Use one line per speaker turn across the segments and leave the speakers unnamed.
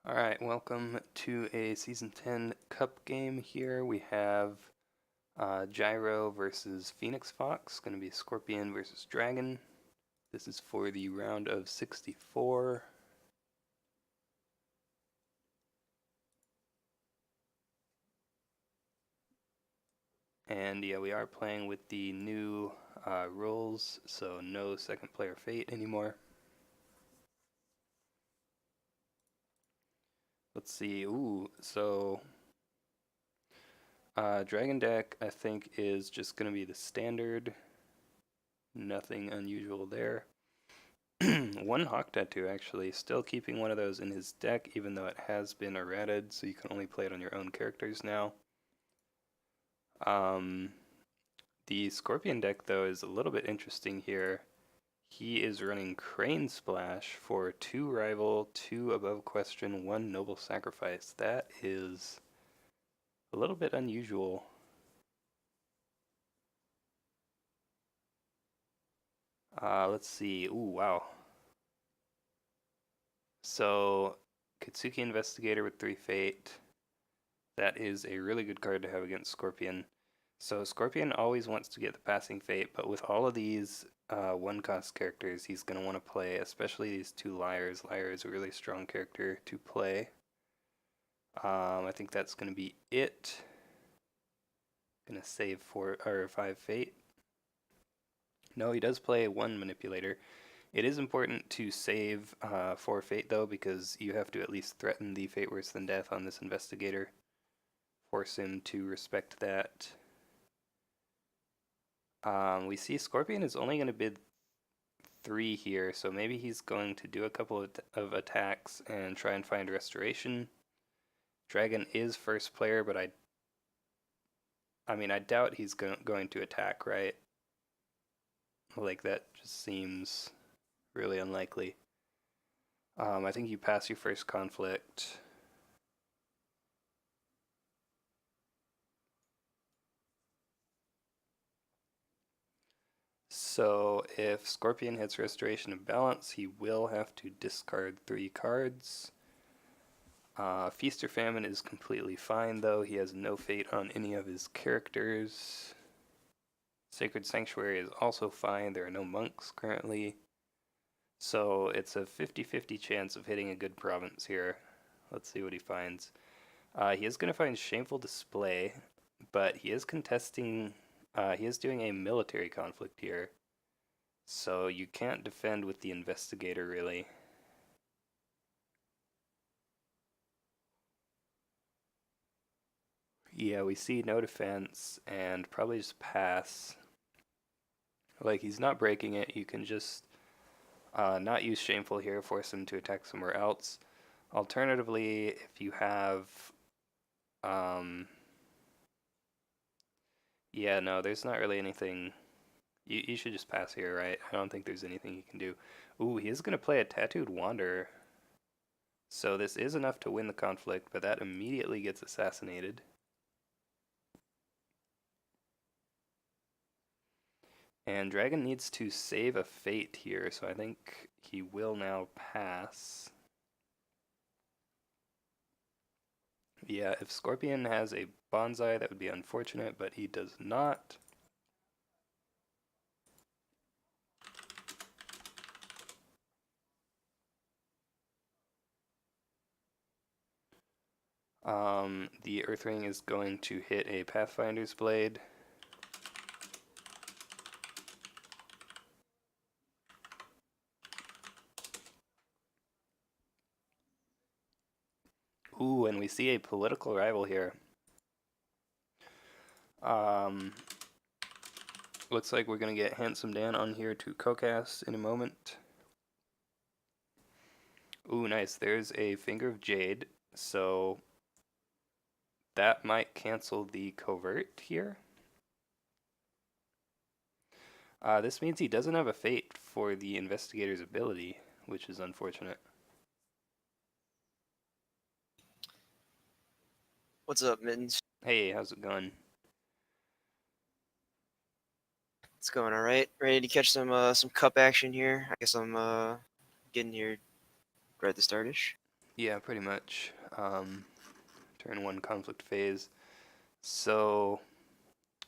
Alright, welcome to a Season 10 Cup game here. We have Gyro versus phoenixfox, going to be Scorpion versus Dragon. This is for the round of 64. And yeah, we are playing with the new rules, so no second player fate anymore. Let's see, so Dragon deck I think is just going to be the standard. Nothing unusual there. One Hawk Tattoo, actually. Still keeping one of those in his deck, even though it has been errated, so you can only play it on your own characters now. The Scorpion deck, though, is a little bit interesting here. He is running Crane Splash for 2 Rival, 2 Above Question, 1 Noble Sacrifice. That is a little bit unusual. Let's see. Ooh, wow. So, Katsuki Investigator with 3 Fate. That is a really good card to have against Scorpion. So Scorpion always wants to get the passing fate, but with all of these one-cost characters, he's going to want to play, especially these 2 Liars. Liar is a really strong character to play. I think that's going to be it. Going to save 4 or 5 fate. No, he does play 1 manipulator. It is important to save 4 fate though, because you have to at least threaten the fate worse than death on this investigator. Force him to respect that. We see Scorpion is only going to bid 3 here, so maybe he's going to do a couple of attacks and try and find restoration. Dragon is first player, but I mean, I doubt he's going to attack, right? Like, that just seems really unlikely. I think you pass your first conflict. So if Scorpion hits Restoration of Balance, he will have to discard 3 cards. Feast or Famine is completely fine, though. He has no fate on any of his characters. Sacred Sanctuary is also fine. There are no monks currently. So it's a 50-50 chance of hitting a good province here. Let's see what he finds. He is going to find Shameful Display, but he is contesting... he is doing a military conflict here. So you can't defend with the Investigator, really. Yeah, we see no defense and probably just pass. Like, he's not breaking it. You can just not use Shameful here, force him to attack somewhere else. Alternatively, if you have... yeah, no, there's not really anything... You should just pass here, right? I don't think there's anything he can do. Ooh, he is going to play a Tattooed Wanderer. So this is enough to win the conflict, but that immediately gets assassinated. And Dragon needs to save a fate here, so I think he will now pass. Yeah, if Scorpion has a bonsai, that would be unfortunate, but he does not. The Earthring is going to hit a Pathfinder's Blade. Ooh, and we see a political rival here. Looks like we're going to get Handsome Dan on here to co-cast in a moment. Ooh, nice. There's a Finger of Jade, so that might cancel the covert here. This means he doesn't have a fate for the Investigator's ability, which is unfortunate.
What's up, Mittens?
Hey, how's it going?
It's going all right. Ready to catch some cup action here. I guess I'm getting here right at the startish.
Yeah, pretty much. Turn 1 conflict phase. So,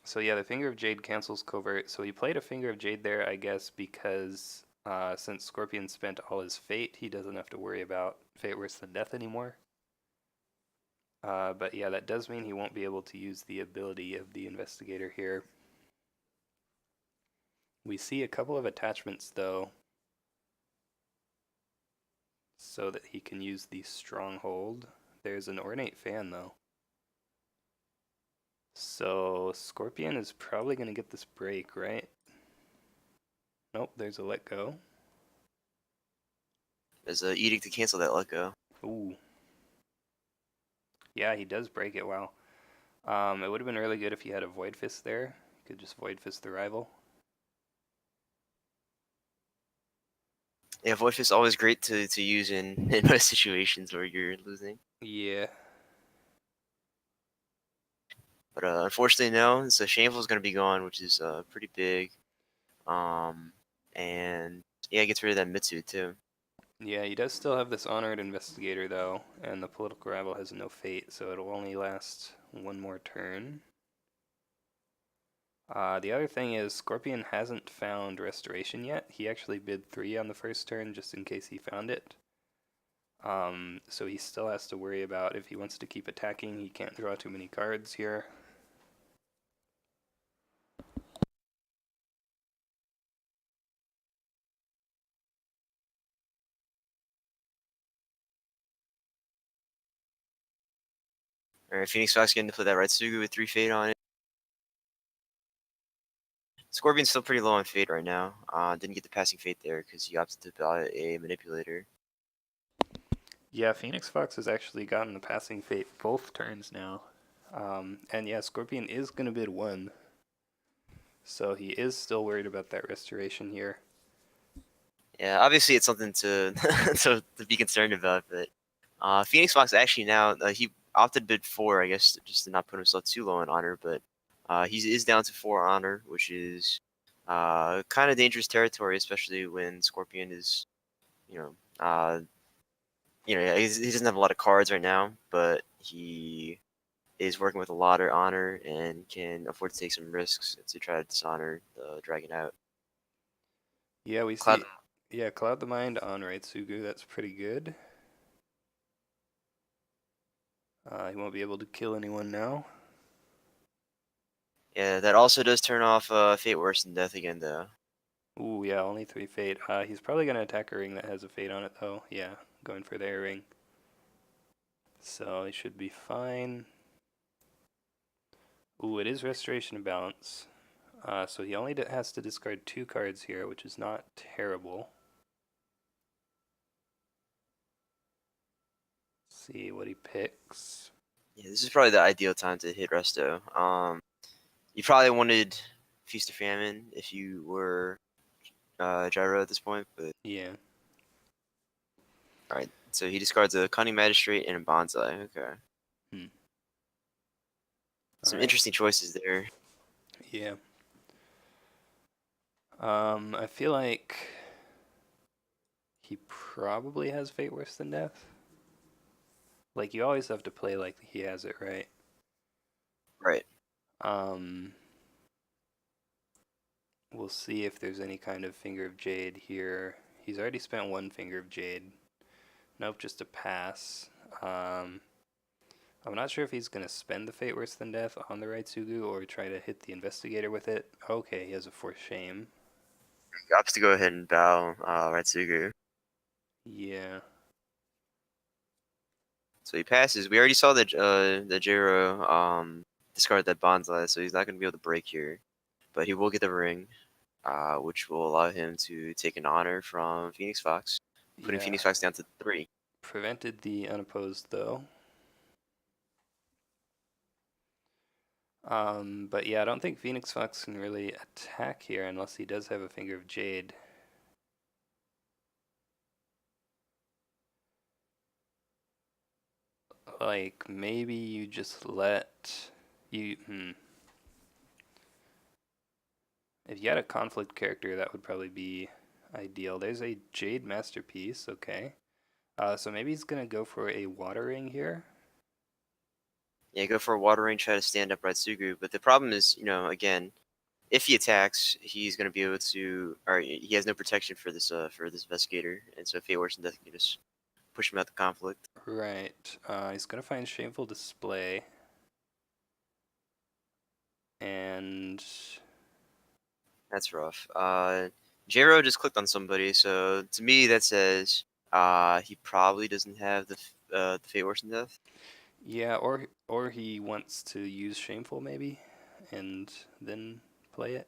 so yeah, the Finger of Jade cancels covert. So he played a Finger of Jade there, I guess, because since Scorpion spent all his fate, he doesn't have to worry about fate worse than death anymore. But yeah, that does mean he won't be able to use the ability of the investigator here. We see a couple of attachments though, so that he can use the stronghold. There's an ornate fan though. So Scorpion is probably going to get this break, right? Nope, there's a let go.
There's a edict to cancel that let go.
Ooh. Yeah, he does break it, wow. It would have been really good if he had a Void Fist there. He could just Void Fist the rival.
Yeah, voice is always great to use in most situations where you're losing.
Yeah.
But unfortunately, no. So Shameful's going to be gone, which is pretty big. And yeah, it gets rid of that Mitsu too.
Yeah, he does still have this Honored Investigator, though, and the Political Rival has no fate, so it'll only last one more turn. The other thing is, Scorpion hasn't found Restoration yet. He actually bid 3 on the first turn just in case he found it. So he still has to worry about if he wants to keep attacking, he can't draw too many cards here.
All right, Phoenix Fox getting to put that Raitsugu with 3 fate on it. Scorpion's still pretty low on fate right now. Didn't get the passing fate there because he opted to buy a manipulator.
Yeah, Phoenix Fox has actually gotten the passing fate both turns now. And yeah, Scorpion is going to bid 1. So he is still worried about that restoration here.
Yeah, obviously it's something to to be concerned about, but Phoenix Fox actually now he opted bid 4, I guess, just to not put himself too low in honor, but he is down to 4 honor, which is kind of dangerous territory, especially when Scorpion is, you know, he doesn't have a lot of cards right now, but he is working with a lot of honor and can afford to take some risks to try to dishonor the Dragon out.
Yeah, we
Cloud
see. Yeah, Cloud the Mind on Raitsugu. That's pretty good. He won't be able to kill anyone now.
Yeah, that also does turn off Fate Worse than Death again, though.
Ooh, yeah, only 3 fate. He's probably going to attack a ring that has a fate on it, though. Yeah, going for the air ring. So he should be fine. Ooh, it is Restoration of Balance. So he only has to discard 2 cards here, which is not terrible. Let's see what he picks.
Yeah, this is probably the ideal time to hit Resto. You probably wanted Feast of Famine if you were Gyro at this point, but
Yeah.
alright. So he discards a Cunning Magistrate and a Bonsai. Okay.
Hmm.
Some
Alright.
interesting choices there.
Yeah. I feel like he probably has fate worse than death. Like, you always have to play like he has it, right?
Right.
Um, we'll see if there's any kind of Finger of Jade here. He's already spent 1 Finger of Jade. Nope, just a pass. I'm not sure if he's going to spend the Fate Worse Than Death on the Raitsugu or try to hit the Investigator with it. Okay, he has a Force Shame.
He opts to go ahead and bow Ratsugu.
Yeah.
So he passes. We already saw that the Jairoe discard that Bonsai, so he's not going to be able to break here. But he will get the ring, which will allow him to take an honor from Phoenix Fox, putting
Yeah.
Phoenix Fox down to 3.
Prevented the unopposed, though. But yeah, I don't think Phoenix Fox can really attack here unless he does have a Finger of Jade. Like, maybe you just let... If you had a conflict character, that would probably be ideal. There's a Jade Masterpiece, okay. So maybe he's gonna go for a watering here.
Yeah, go for a water ring, try to stand up Ratsugu. But the problem is, again, if he attacks, he's going to be able to, or he has no protection for this investigator, and so Fate Worse and Death can just push him out the conflict.
Right. He's gonna find shameful display, and
That's rough. Jairoe just clicked on somebody, so to me that says he probably doesn't have the Fate Worse and Death.
yeah, or he wants to use shameful maybe, and then play it.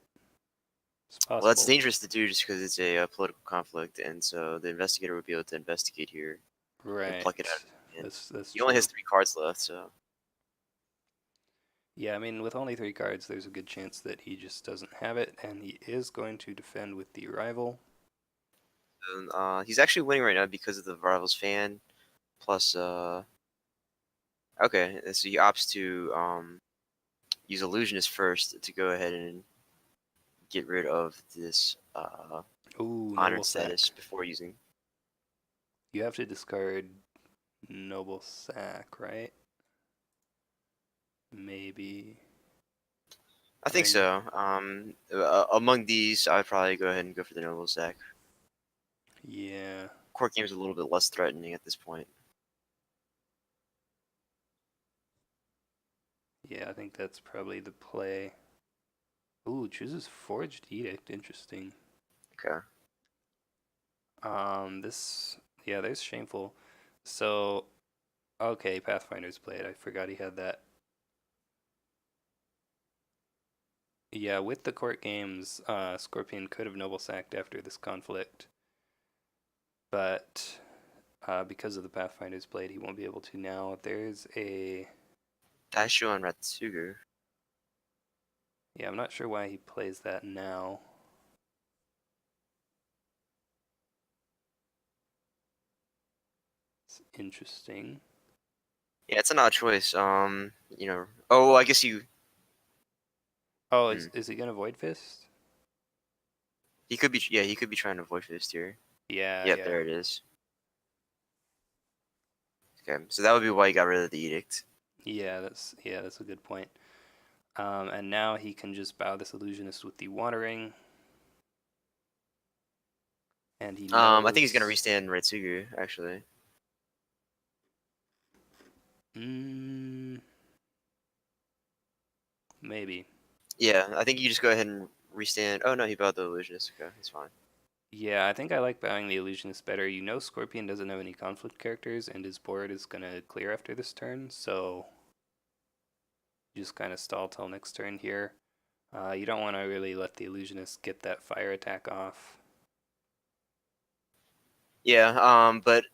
It's
Well, that's
possible.
dangerous to do just because it's a, political conflict, and so the investigator would be able to investigate here and
Right.
pluck it out of his hand.
That's
He only has
true.
3 cards left, so.
Yeah, I mean, with only 3 cards, there's a good chance that he just doesn't have it, and he is going to defend with the rival.
And, he's actually winning right now because of the Rivals fan. Plus, okay, so he opts to use Illusionist first to go ahead and get rid of this
Ooh,
honored
noble sack.
status before using.
You have to discard noble sack, right? Maybe.
I
I
think
mean,
so. Among these, I'd probably go ahead and go for the Noble Sack.
yeah.
Court game's a little bit less threatening at this point.
Yeah, I think that's probably the play. Ooh, chooses Forged Edict. Interesting.
Okay.
This, yeah, there's Shameful. So, okay, Pathfinder's played. I forgot he had that. Yeah, with the court games, Scorpion could have noble sacked after this conflict, but because of the Pathfinder's blade, he won't be able to now. There's a,
Daisho on Ratsugu.
yeah, I'm not sure why he plays that now. It's interesting.
Yeah, it's an odd choice. Oh, well, I guess you.
Oh,
Hmm.
is he gonna Void Fist?
He could be. Yeah, he could be trying to avoid fist here.
Yeah,
Yep,
yeah,
there it is. Okay, so that would be why he got rid of the edict.
that's a good point. And now he can just bow this illusionist with the watering, and he
I think he's gonna
knows.
restand Ratsugu actually.
Mm, maybe.
Yeah, I think you just go ahead and restand. Oh no, he bowed the illusionist. Okay, that's fine.
Yeah, I think I like bowing the illusionist better. You know, Scorpion doesn't have any conflict characters, and his board is gonna clear after this turn, so you just kind of stall till next turn here. You don't want to really let the illusionist get that fire attack off.
Yeah, but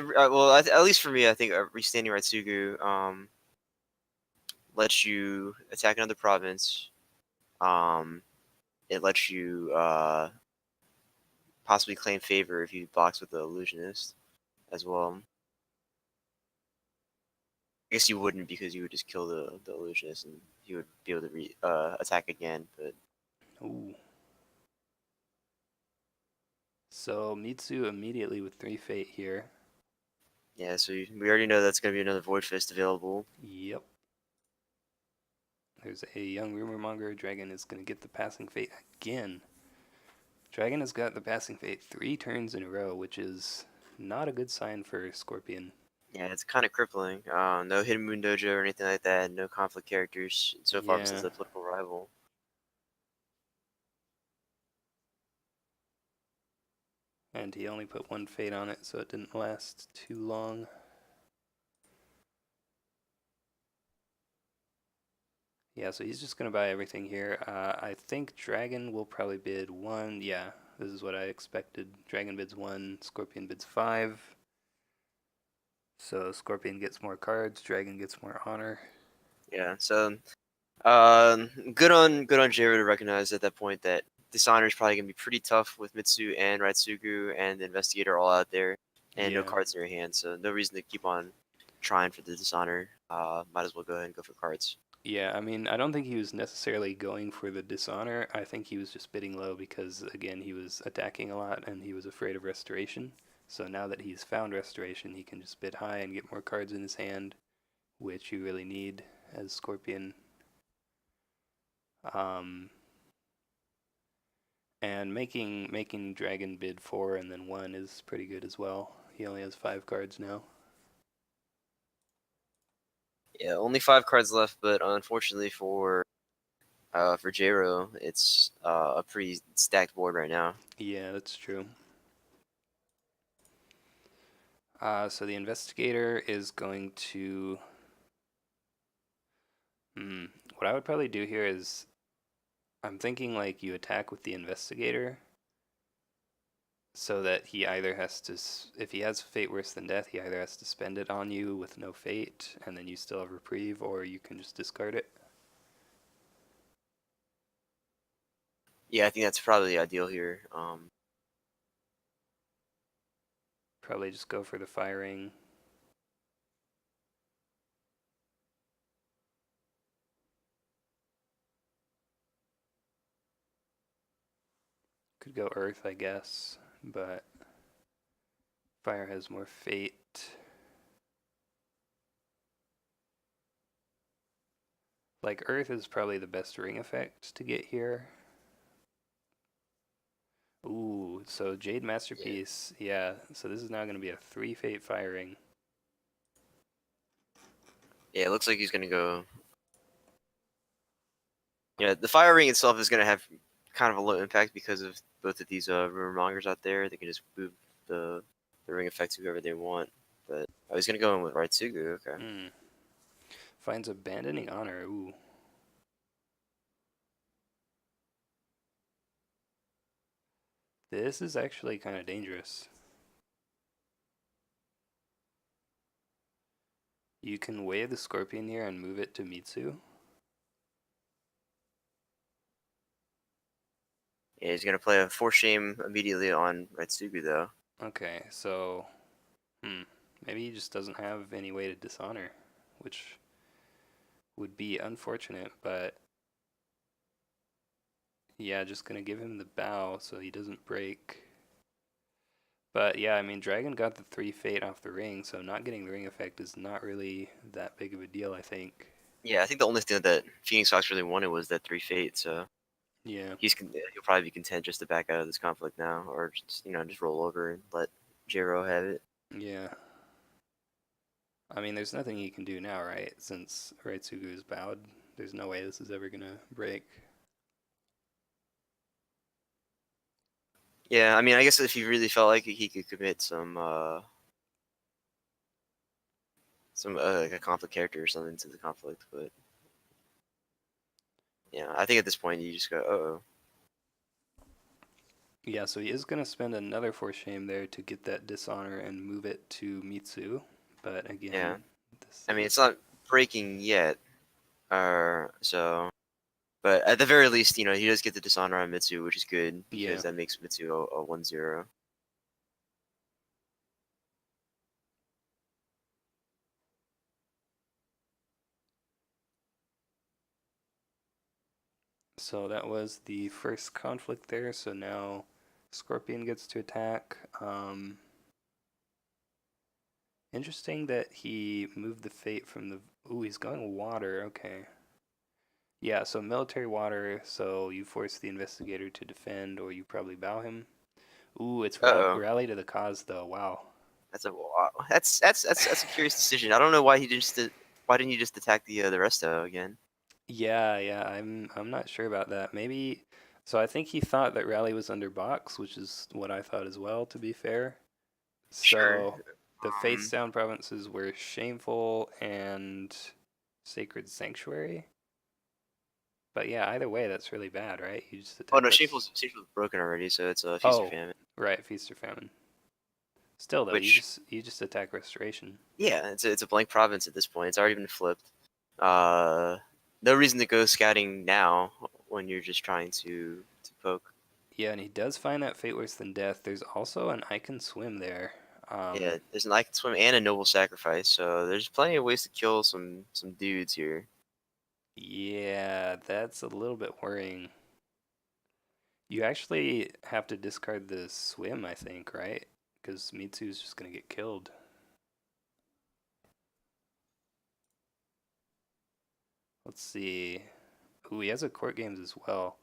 well, at least for me, I think restanding Ratsugu lets you attack another province. Um, it lets you possibly claim favor if you box with the illusionist as well. I guess you wouldn't because you would just kill the illusionist and he would be able to attack again. But
Ooh. So Mitsu immediately with 3 fate here.
yeah, so we already know that's gonna be another Void Fist available.
Yep. There's a young rumor monger. Dragon is gonna get the passing fate again. Dragon has got the passing fate 3 turns in a row, which is not a good sign for Scorpion.
Yeah, it's kind of crippling. No Hidden Moon Dojo or anything like that. No conflict characters so far besides
Yeah,
the political rival.
and he only put 1 fate on it, so it didn't last too long. Yeah, so he's just gonna buy everything here. I think Dragon will probably bid 1. Yeah, this is what I expected. Dragon bids 1, Scorpion bids 5. So Scorpion gets more cards, Dragon gets more honor.
Yeah, so good on Jiro to recognize at that point that Dishonor is probably gonna be pretty tough with Mitsu and Ratsugu and the Investigator all out there, and no
Yeah.
cards in your hand, so no reason to keep on trying for the Dishonor. Might as well go ahead and go for cards.
Yeah, I mean, I don't think he was necessarily going for the dishonor. I think he was just bidding low because, again, he was attacking a lot and he was afraid of restoration. So now that he's found Restoration, he can just bid high and get more cards in his hand, which you really need as Scorpion. And making Dragon bid 4 and then 1 is pretty good as well. He only has 5 cards now.
Yeah, only 5 cards left, but unfortunately for jairoe, it's a pretty stacked board right now.
Yeah, that's true. So the Investigator is going to... What I would probably do here is... I'm thinking like you attack with the Investigator so that he either has to... If he has Fate Worse Than Death, he either has to spend it on you with no Fate, and then you still have Reprieve, or you can just discard it.
Yeah, I think that's probably ideal here.
Probably just go for the firing. Could go Earth, I guess, but Fire has more Fate. Like, Earth is probably the best ring effect to get here. Ooh, so Jade Masterpiece, yeah, so this is now going to be a 3 Fate firing.
Yeah, it looks like he's going to go... Yeah, the fire ring itself is going to have kind of a low impact because of both of these rumor mongers out there. They can just move the ring effect to whoever they want. But I was going to go in with Raitsugu, okay.
Finds Abandoning Honor, ooh. This is actually kind of dangerous. You can weigh the Scorpion here and move it to Mitsu.
Yeah, he's going to play a Force Shame immediately on Raitsugu, though.
Okay, so... maybe he just doesn't have any way to dishonor, which would be unfortunate, but... Yeah, just gonna give him the bow so he doesn't break. But yeah, I mean, Dragon got the 3 Fate off the ring, so not getting the ring effect is not really that big of a deal, I think.
Yeah, I think the only thing that phoenixfox really wanted was that 3 Fate, so...
Yeah.
He'll probably be content just to back out of this conflict now, or just, just roll over and let jairoe have it.
Yeah. I mean, there's nothing he can do now, right? Since Raitsugu is bowed, there's no way this is ever gonna break.
Yeah, I mean, I guess if he really felt like it, he could commit some like a conflict character or something to the conflict, but yeah, I think at this point you just go, uh-oh.
Yeah, so he is gonna spend another Force Shame there to get that dishonor and move it to Mitsu, but again,
Yeah.
this
I mean, it's not breaking yet, so, but at the very least, he does get the dishonor on Mitsu, which is good, because that makes Mitsu a 1-0.
So that was the first conflict there, so now Scorpion gets to attack. Interesting that he moved the Fate from the... Ooh, he's going water, okay. Yeah, so military water, so you force the Investigator to defend, or you probably bow him. Ooh, it's rally to the cause, though, wow.
That's a curious decision. I don't know why why didn't you just attack the resto again?
Yeah, I'm not sure about that. Maybe... So I think he thought that rally was under box, which is what I thought as well, to be fair.
Sure.
So the Face Down provinces were Shameful and Sacred Sanctuary. But yeah, either way, that's really bad, right? You just attack.
Oh no, Shameful's broken already, so it's a Feast or Famine.
Right, Feast or Famine. Still though, you just attack Restoration.
Yeah, it's a blank province at this point. It's already been flipped. No reason to go scouting now when you're just trying to poke.
Yeah, and he does find that Fate Worse Than Death. There's also an I Can Swim there.
Yeah, there's an I Can Swim and a Noble Sacrifice, so there's plenty of ways to kill some dudes here.
Yeah, that's a little bit worrying. You actually have to discard the swim, I think, right? because Mitsu's just gonna get killed. Let's see. Ooh, he has a court games as well.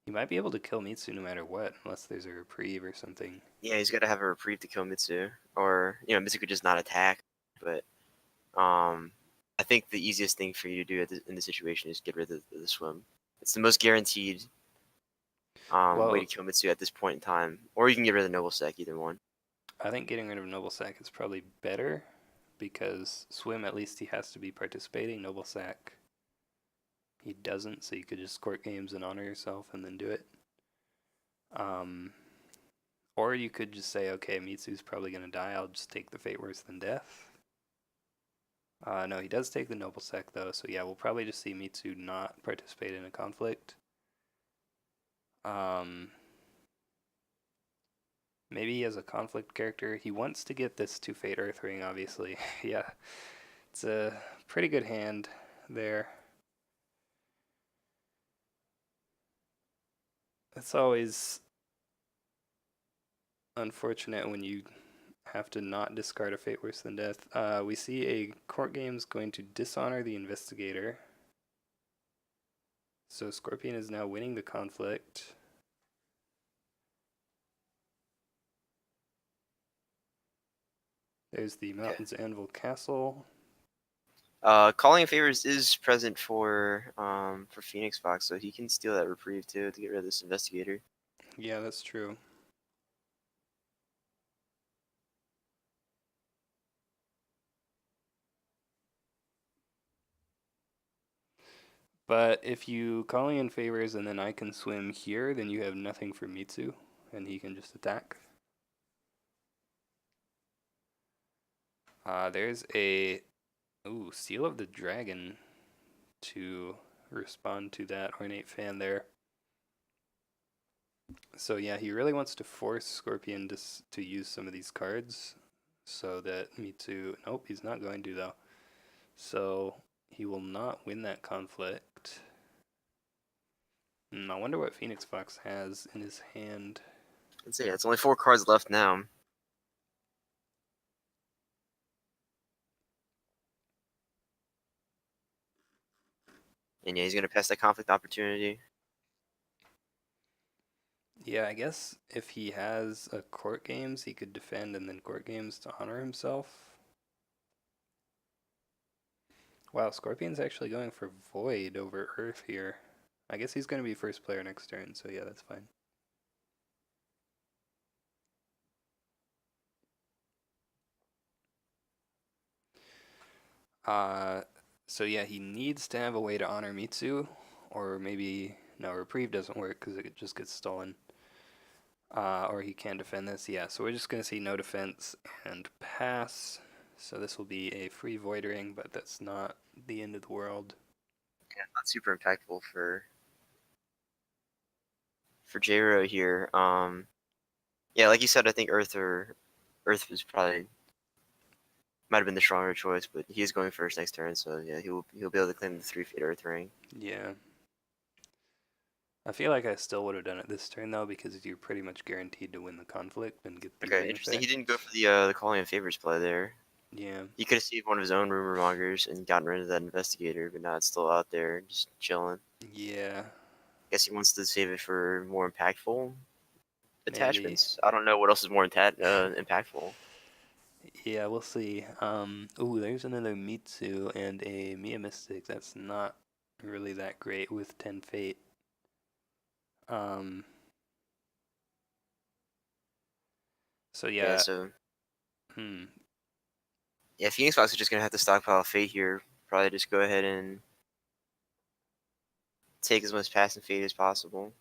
He might be able to kill Mitsu no matter what, unless there's a reprieve or something.
Yeah, he's got to have a reprieve to kill Mitsu, or Mitsu could just not attack. But I think the easiest thing for you to do in this situation is get rid of the swim. It's the most guaranteed way to
Well,
kill Mitsu at this point in time, or you can get rid of the Noble Sec, either one.
I think getting rid of Noble Sack is probably better because Swim, at least he has to be participating. Noble Sack, he doesn't, so you could just court games and honor yourself and then do it. Um, or you could just say, okay, Mitsu's probably going to die. I'll just take the fate worse than death. No, he does take the Noble Sec, though, so yeah, we'll probably just see Mitsu not participate in a conflict. Um, maybe he has a conflict character. He wants to get this 2 Fate Earth Ring, obviously. Yeah, it's a pretty good hand there. It's always unfortunate when you have to not discard a fate worse than death. We see a court game's going to dishonor the investigator. So Scorpion is now winning the conflict. There's the
Okay.
Mountains Anvil Castle.
Calling in favors is present for phoenixfox, so he can steal that reprieve too to get rid of this investigator.
Yeah, that's true. But if you calling in favors and then I can swim here, then you have nothing for Mitsu, and he can just attack. There's a Seal of the Dragon to respond to that ornate fan there. So yeah, he really wants to force Scorpion to use some of these cards so that Mitsu, nope, he's not going to though. So he will not win that conflict. I wonder what Phoenix Fox has in his hand.
Let's see, it's only 4 cards left now. And yeah, he's gonna pass that conflict opportunity.
Yeah, I guess if he has a court games, he could defend and then court games to honor himself. Wow, Scorpion's actually going for Void over Earth here. I guess he's going to be first player next turn, so yeah, that's fine. So yeah, he needs to have a way to honor Mitsu, or maybe, no, Reprieve doesn't work because it just gets stolen. Or he can't defend this, yeah, so we're just going to see no defense and pass. So this will be a free Void Ring, but that's not the end of the world.
Yeah, not super impactful for jairoe here. Yeah, like you said, I think Earth was probably might have been the stronger choice, but he is going first next turn, so yeah, he'll be able to claim the 3 Fate Earth Ring.
Yeah. I feel like I still would have done it this turn though, because you're pretty much guaranteed to win the conflict and get the
Okay,
ring
interesting. He
effect.
didn't go for the calling in favors play there.
Yeah.
He could have saved one of his own rumor mongers and gotten rid of that investigator, but now it's still out there just chilling.
Yeah.
Guess he wants to save it for more impactful
Maybe.
attachments. I don't know what else is more impactful.
Yeah, we'll see. There's another Mitsu and a Mia Mystic. That's not really that great with 10 Fate. Um, so
Yeah,
yeah,
so
hmm.
yeah, Phoenix Fox is just gonna have to stockpile Fate here. Probably just go ahead and take as much passing Fate as possible,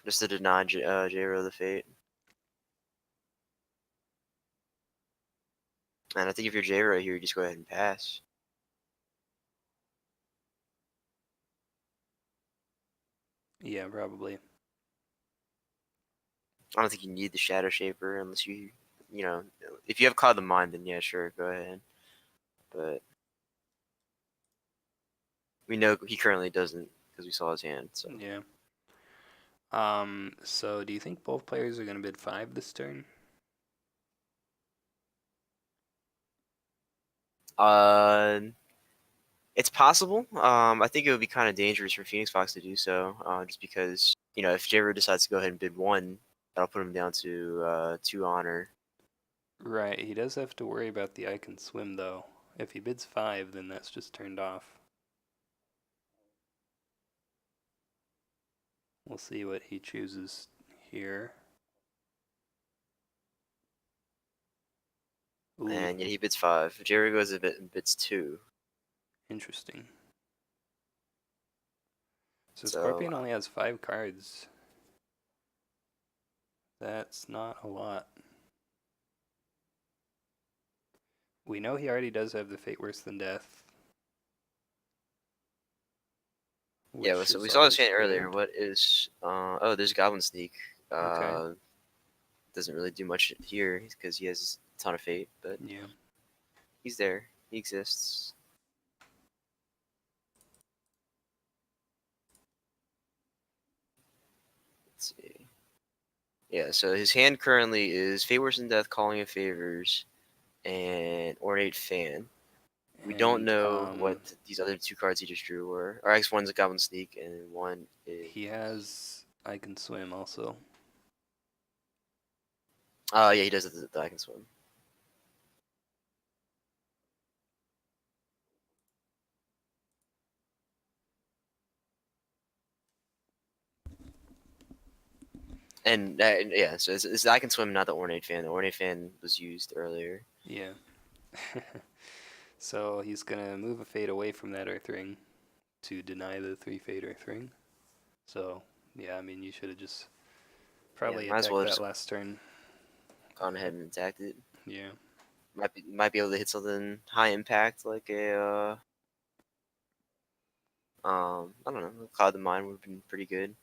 just to deny jairoe the Fate. And I think if you're jairoe here, you just go ahead and pass.
Yeah, probably.
I don't think you need the Shadow Shaper unless if you have Cloud of the Mind, then yeah, sure, go ahead. But we know he currently doesn't because we saw his hand. So
Yeah. So do you think both players are gonna bid 5 this turn?
Uh, it's possible. I think it would be kind of dangerous for Phoenix Fox to do so, just because if jairoe decides to go ahead and bid 1, that'll put him down to 2 honor.
Right, he does have to worry about the I can swim though. If he bids 5, then that's just turned off. We'll see what he chooses here. Ooh,
And yeah, he bids 5. Jairoe goes a bit and bids 2.
interesting. So
So
Scorpion only has 5 cards. That's not a lot. We know he already does have the Fate Worse Than Death.
yeah,
Which
so we
is
saw this
always
hand earlier.
good.
What is oh, there's Goblin Sneak.
Okay.
Doesn't really do much here because he has a ton of fate, but
Yeah.
he's there. He exists. Let's see. Yeah, so his hand currently is Fate Worse Than Death, Calling of Favors, and Ornate Fan. We don't
And
know what these other 2 cards he just drew were. Or I guess one's a Goblin Sneak and one is.
he has I Can Swim also.
Oh, yeah, he does the I Can Swim. And yeah, so it's I Can Swim, not the Ornate Fan. The Ornate Fan was used earlier.
Yeah. So he's gonna move a fate away from that Earth Ring to deny the 3 Fate Earth Ring. So, yeah, I mean, you should have just
Yeah,
probably
might as
attacked
well
that
just
last turn.
gone ahead and attacked it.
Yeah.
Might be able to hit something high impact like a I don't know, Cloud the Mind would have been pretty good.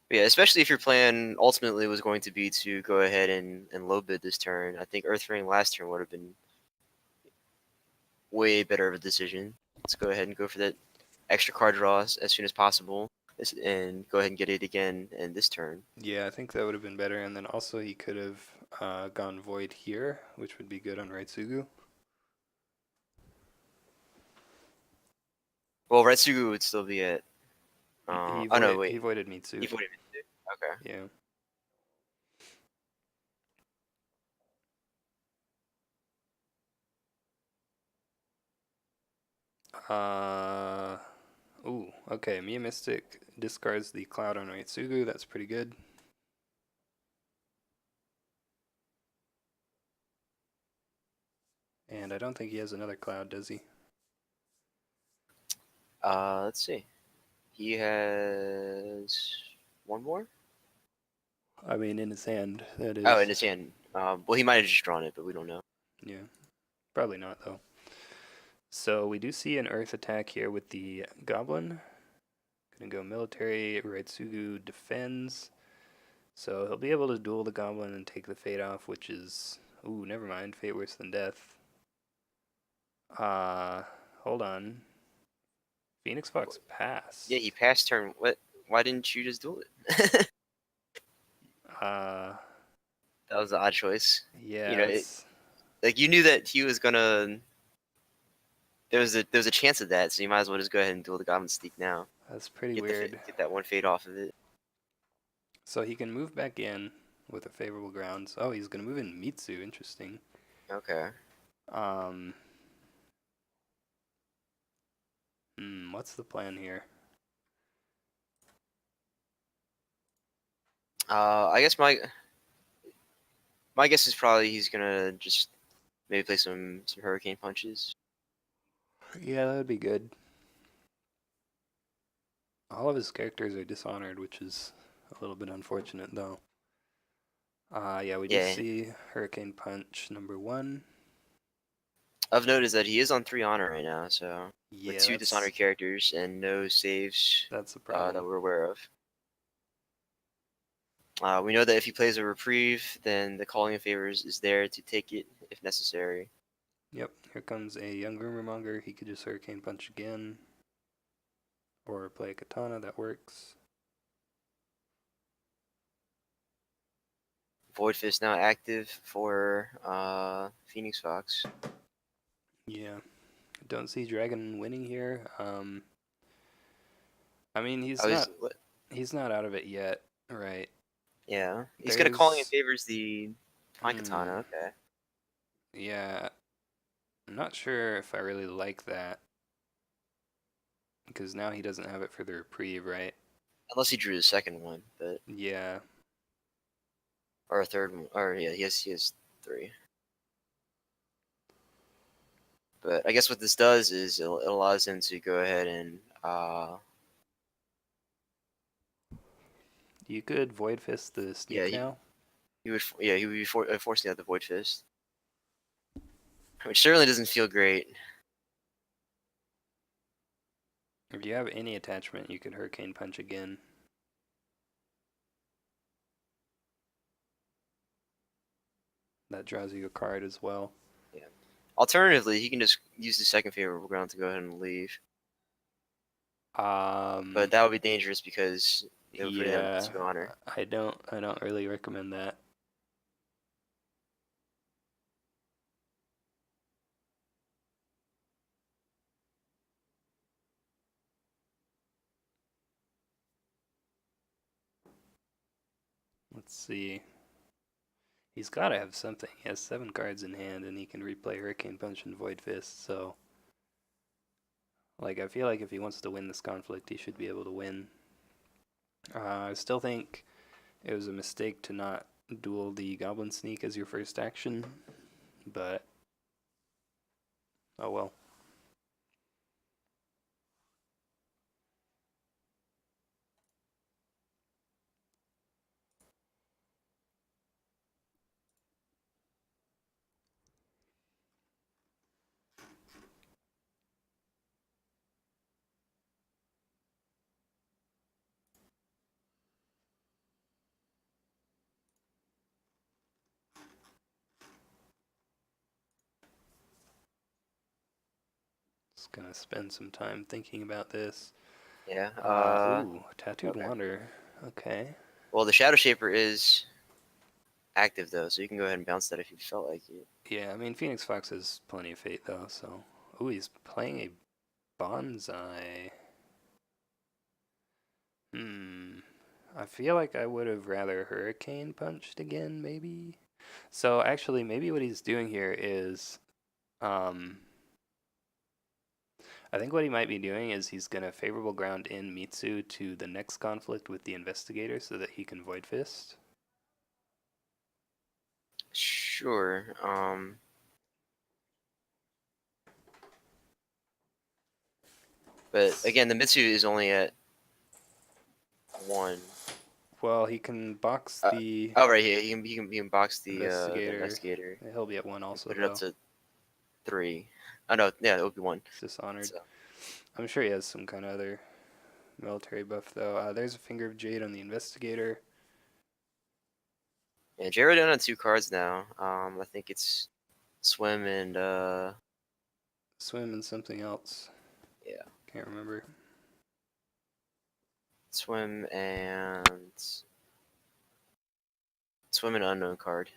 But yeah, especially if your plan ultimately was going to be to go ahead and low bid this turn. I think Earth Ring last turn would have been way better of a decision. Let's go ahead and go for that extra card draw as soon as possible, and go ahead and get it again in this turn.
Yeah, I think that would have been better. And then also he could have gone Void here, which would be good on Raitsugu.
Well, Retsugu would still be at. Oh no,
He
wait,
voided Mitsu.
he voted Mitsu. Okay.
Yeah. Uh, ooh, okay. Mia Mystic discards the Cloud on Raitsugu. That's pretty good. And I don't think he has another Cloud, does he?
Let's see. He has one more.
I mean, in his hand, that
Oh, in
is.
his hand. Well, he might have just drawn it, but we don't know.
Yeah. Probably not, though. So we do see an Earth attack here with the Goblin. Gonna go military. Raitsugu defends. So he'll be able to duel the Goblin and take the Fate off, which is... Ooh, never mind. Fate Worse Than Death. Hold on. Phoenix Fox passed.
Yeah, he passed turn. What? Why didn't you just do it?
Uh,
That was an odd choice.
yeah,
Like you knew that he was gonna. There was a chance of that, so you might as well just go ahead and duel the Goblin Sneak now.
that's pretty
Get
weird.
get that one fade off of it.
So he can move back in with a favorable grounds. Oh, he's gonna move in Mitsu. Interesting.
Okay.
Um, what's the plan here?
I guess my guess is probably he's gonna just maybe play some Hurricane Punches.
Yeah, that would be good. All of his characters are dishonored, which is a little bit unfortunate, though. Yeah, we do
Yeah.
see Hurricane Punch #1.
Of note is that he is on 3 honor right now, so with
Yeah,
2 dishonored characters and no saves
that's a
that
problem.
we're aware of. We know that if he plays a reprieve, then the Calling of Favors is there to take it if necessary.
Yep, here comes a young rumor monger. He could just Hurricane Punch again. Or play a katana, that works.
Void Fist now active for Phoenix Fox.
Yeah, don't see Dragon winning here. I mean,
Oh,
he's not out of it yet, right?
yeah. He's gonna calling in
There's
favors the Fine
hmm,
Katana. Okay.
yeah, I'm not sure if I really like that because now he doesn't have it for the reprieve, right?
Unless he drew the second one, but
Yeah,
or a third one, or yeah, he has 3. But I guess what this does is it allows him to go ahead and
you could Void Fist the
yeah
sneak now.
he would be forcing out the Void Fist, which certainly doesn't feel great.
If you have any attachment, you could Hurricane Punch again. That draws you a card as well.
Yeah. Alternatively, he can just use the second favorable ground to go ahead and leave. But that would be dangerous because it would put him
Yeah,
to honor.
I don't really recommend that. Let's see. He's got to have something. He has 7 cards in hand, and he can replay Hurricane Punch and Void Fist. So, like, I feel like if he wants to win this conflict, he should be able to win. I still think it was a mistake to not duel the Goblin Sneak as your first action, but oh well. Just gonna spend some time thinking about this.
Yeah.
Ooh, Tattooed
Okay.
Wander. Okay.
Well, the Shadow Shaper is active though, so you can go ahead and bounce that if you felt like it.
Yeah, I mean, Phoenix Fox has plenty of fate, though, so. Ooh, he's playing a Bonsai. Hmm. I feel like I would have rather Hurricane punched again, maybe? So, actually, maybe what he's doing here is. Um, I think what he might be doing is he's going to favorable ground in Mitsu to the next conflict with the Investigator so that he can Void Fist.
Sure. But again, the Mitsu is only at 1.
Well, he can box
Uh,
the
oh right, yeah, he can box the
Investigator.
investigator
He'll be at 1
and
also,
put it up
though.
to 3. Oh no, yeah, it would be 1.
It's dishonored.
So
I'm sure he has some kind of other military buff, though. There's a Finger of Jade on the Investigator.
yeah, Jairoe down on 2 cards now. I think it's swim and
Swim and something else.
yeah,
Can't remember.
swim and unknown card.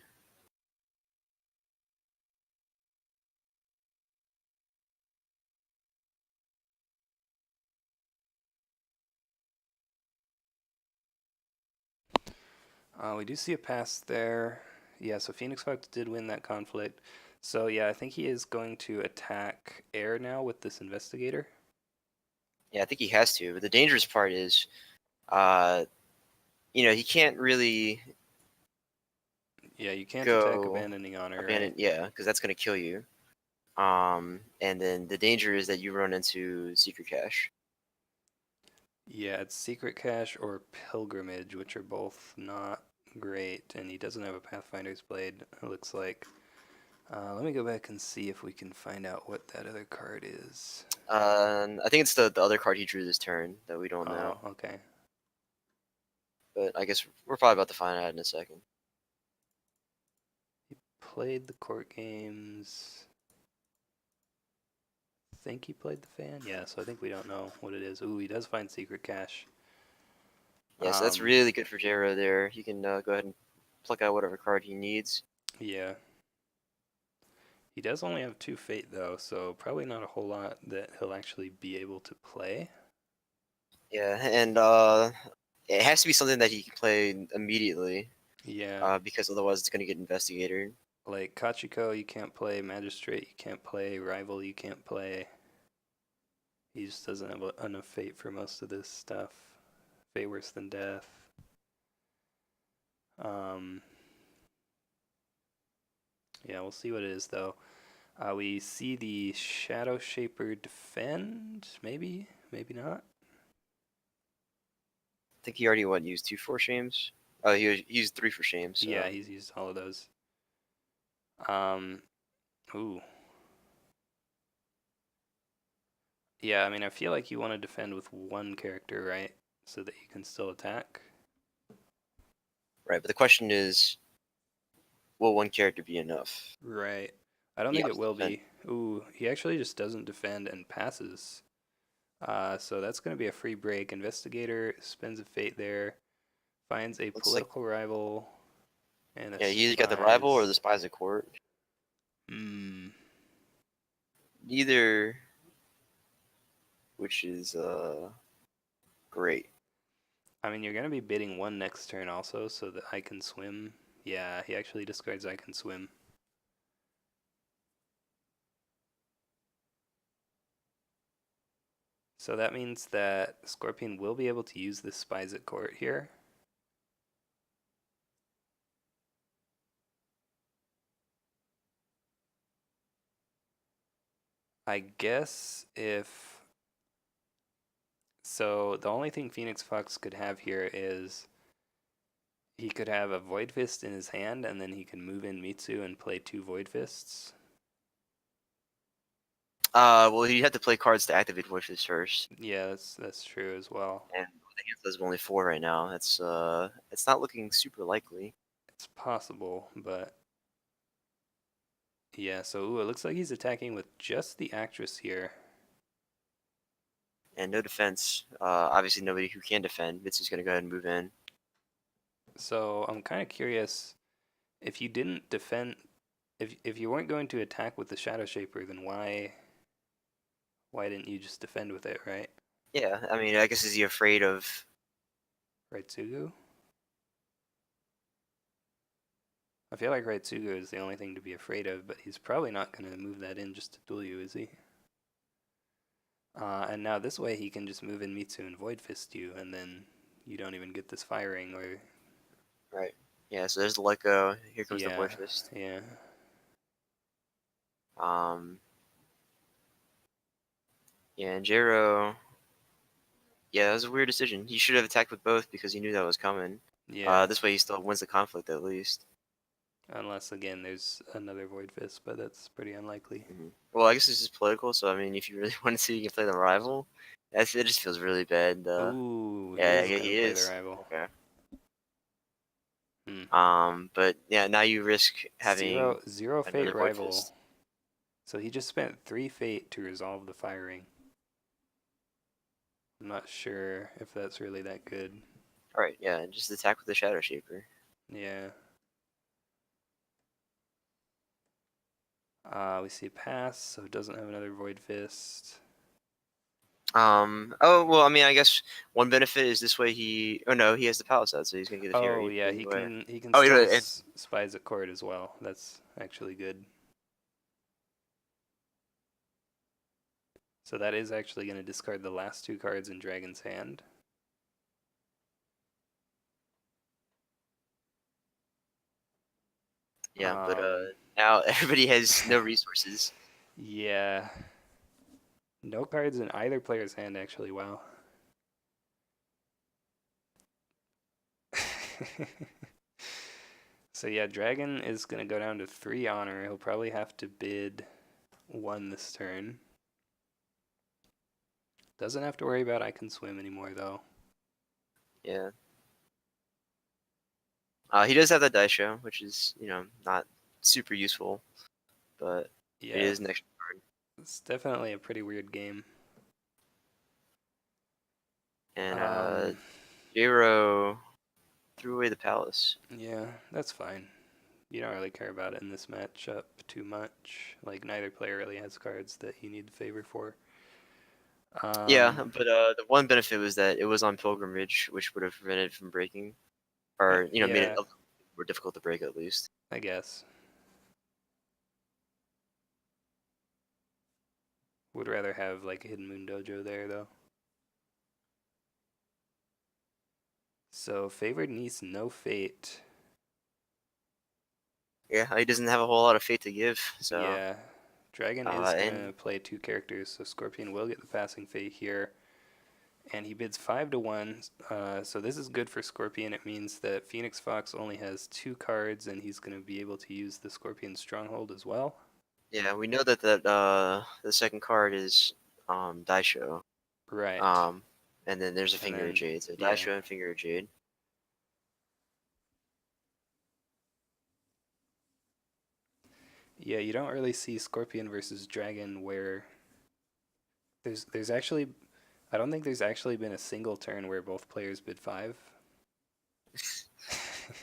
We do see a pass there. Yeah, so Phoenix Fox did win that conflict. So yeah, I think he is going to attack air now with this Investigator.
Yeah, I think he has to. But the dangerous part is, he can't really
Yeah, you can't attack
go
Abandoning Honor, right?
abandon. Yeah, because that's gonna kill you. And then the danger is that you run into secret cache.
Yeah, it's Secret Cache or Pilgrimage, which are both not great, and he doesn't have a Pathfinder's Blade, it looks like. Let me go back and see if we can find out what that other card is.
I think it's the other card he drew this turn that we don't know.
Oh, okay.
But I guess we're probably about to find out in a second.
He played the court games. I think he played the fan. Yeah, so I think we don't know what it is. Ooh, he does find Secret Cache.
Yeah, so that's really good for Jairoe there. He can go ahead and pluck out whatever card he needs.
Yeah. He does only have 2 fate though, so probably not a whole lot that he'll actually be able to play.
Yeah, and it has to be something that he can play immediately,
Yeah.
because otherwise it's gonna get investigated.
Like Kachiko you can't play, Magistrate you can't play, Rival you can't play. He just doesn't have enough fate for most of this stuff. Fate worse than death. Um, yeah, we'll see what it is though. We see the Shadow Shaper defend, maybe, maybe not.
I think he already used 2 for shames. Oh, he used 3 for shames. So.
Yeah, he's used all of those. Um, ooh. Yeah, I mean, I feel like you want to defend with one character, right? So that you can still attack.
Right, but the question is, will one character be enough?
Right. I don't
You
think
have
it
to
will
defend.
be. Ooh, he actually just doesn't defend and passes. So that's going to be a free break. Investigator spends a fate there, finds a
Looks like,
political rival, and a
yeah, he either got the rival or the
spies.
spies of court.
Hmm.
Neither, which is great.
I mean, you're going to be bidding one next turn also, so that I can swim. Yeah, he actually discards I can swim. So that means that Scorpion will be able to use the spies at court here. I guess if... So the only thing Phoenix Fox could have here is he could have a Void Fist in his hand, and then he can move in Mitsu and play 2 Void Fists.
Well, you have to play cards to activate voices first,
Yeah, that's true as well.
and the hand says only 4 right now. It's not looking super likely.
It's possible, but yeah. So ooh, it looks like he's attacking with just the actress here.
And no defense. Obviously nobody who can defend. Mitsu's gonna go ahead and move in.
So I'm kind of curious if you didn't defend, if you weren't going to attack with the Shadow Shaper, then why didn't you just defend with it, right?
Yeah, I mean, I guess is he afraid of?
Raitsugu? I feel like Raitsugu is the only thing to be afraid of, but he's probably not going to move that in just to duel you, is he? And now this way he can just move in Mitsu and Void Fist you, and then you don't even get this firing, or...
Right. Yeah, so there's the let go. Here comes the
Yeah,
void fist.
yeah.
Um, yeah, and Jairoe. Yeah, that was a weird decision. He should have attacked with both because he knew that was coming.
Yeah,
This way he still wins the conflict at least.
unless again there's another Void Fist, but that's pretty unlikely.
Well, I guess this is political, so I mean, if you really want to see, you can play the rival. It just feels really bad.
Ooh, he
Yeah,
is
yeah,
gonna
he
play the
is.
rival.
Okay.
Hmm.
But yeah, now you risk having
Zero fate
another void
rival.
fist.
So he just spent 3 fate to resolve the firing. I'm not sure if that's really that good.
All right, yeah, just attack with the Shadow Shaper.
Yeah. We see a pass, so it doesn't have another Void Fist.
Oh well, I mean, I guess one benefit is this way he. Oh no, he has the palace out, so he's gonna get the
Oh
Fury
yeah,
anyway.
he can
Oh, you know,
still
and
spies at court as well. That's actually good. So that is actually going to discard the last 2 cards in Dragon's hand.
yeah, but
Um,
now everybody has no resources.
yeah. No cards in either player's hand, actually. Wow. So yeah, Dragon is going to go down to 3 honor. He'll probably have to bid 1 this turn. Doesn't have to worry about I can swim anymore, though.
Yeah. He does have that dice show, which is not super useful, but it
Yeah,
is an extra card.
it's definitely a pretty weird game.
And
Um,
Jairoe threw away the palace.
Yeah, that's fine. You don't really care about it in this matchup too much. Like, neither player really has cards that you need to favor for.
Yeah,
Um,
but the one benefit was that it was on pilgrimage, which would have prevented it from breaking, or made it
yeah,
a little more difficult to break at least.
I guess. Would rather have, like, a Hidden Moon Dojo there, though. So, favored niece, no fate.
Yeah, he doesn't have a whole lot of fate to give. So,
Yeah. Dragon is
and
gonna play 2 characters, so Scorpion will get the passing fate here. And he bids 5 to 1. So this is good for Scorpion. It means that Phoenix Fox only has 2 cards, and he's gonna be able to use the Scorpion Stronghold as well.
yeah, we know that the second card is Daisho.
Right.
Um, and then there's a
And
Finger of
then,
Jade. So
yeah.
Daisho and Finger of Jade.
Yeah, you don't really see Scorpion versus Dragon where there's actually I don't think there's actually been a single turn where both players bid 5.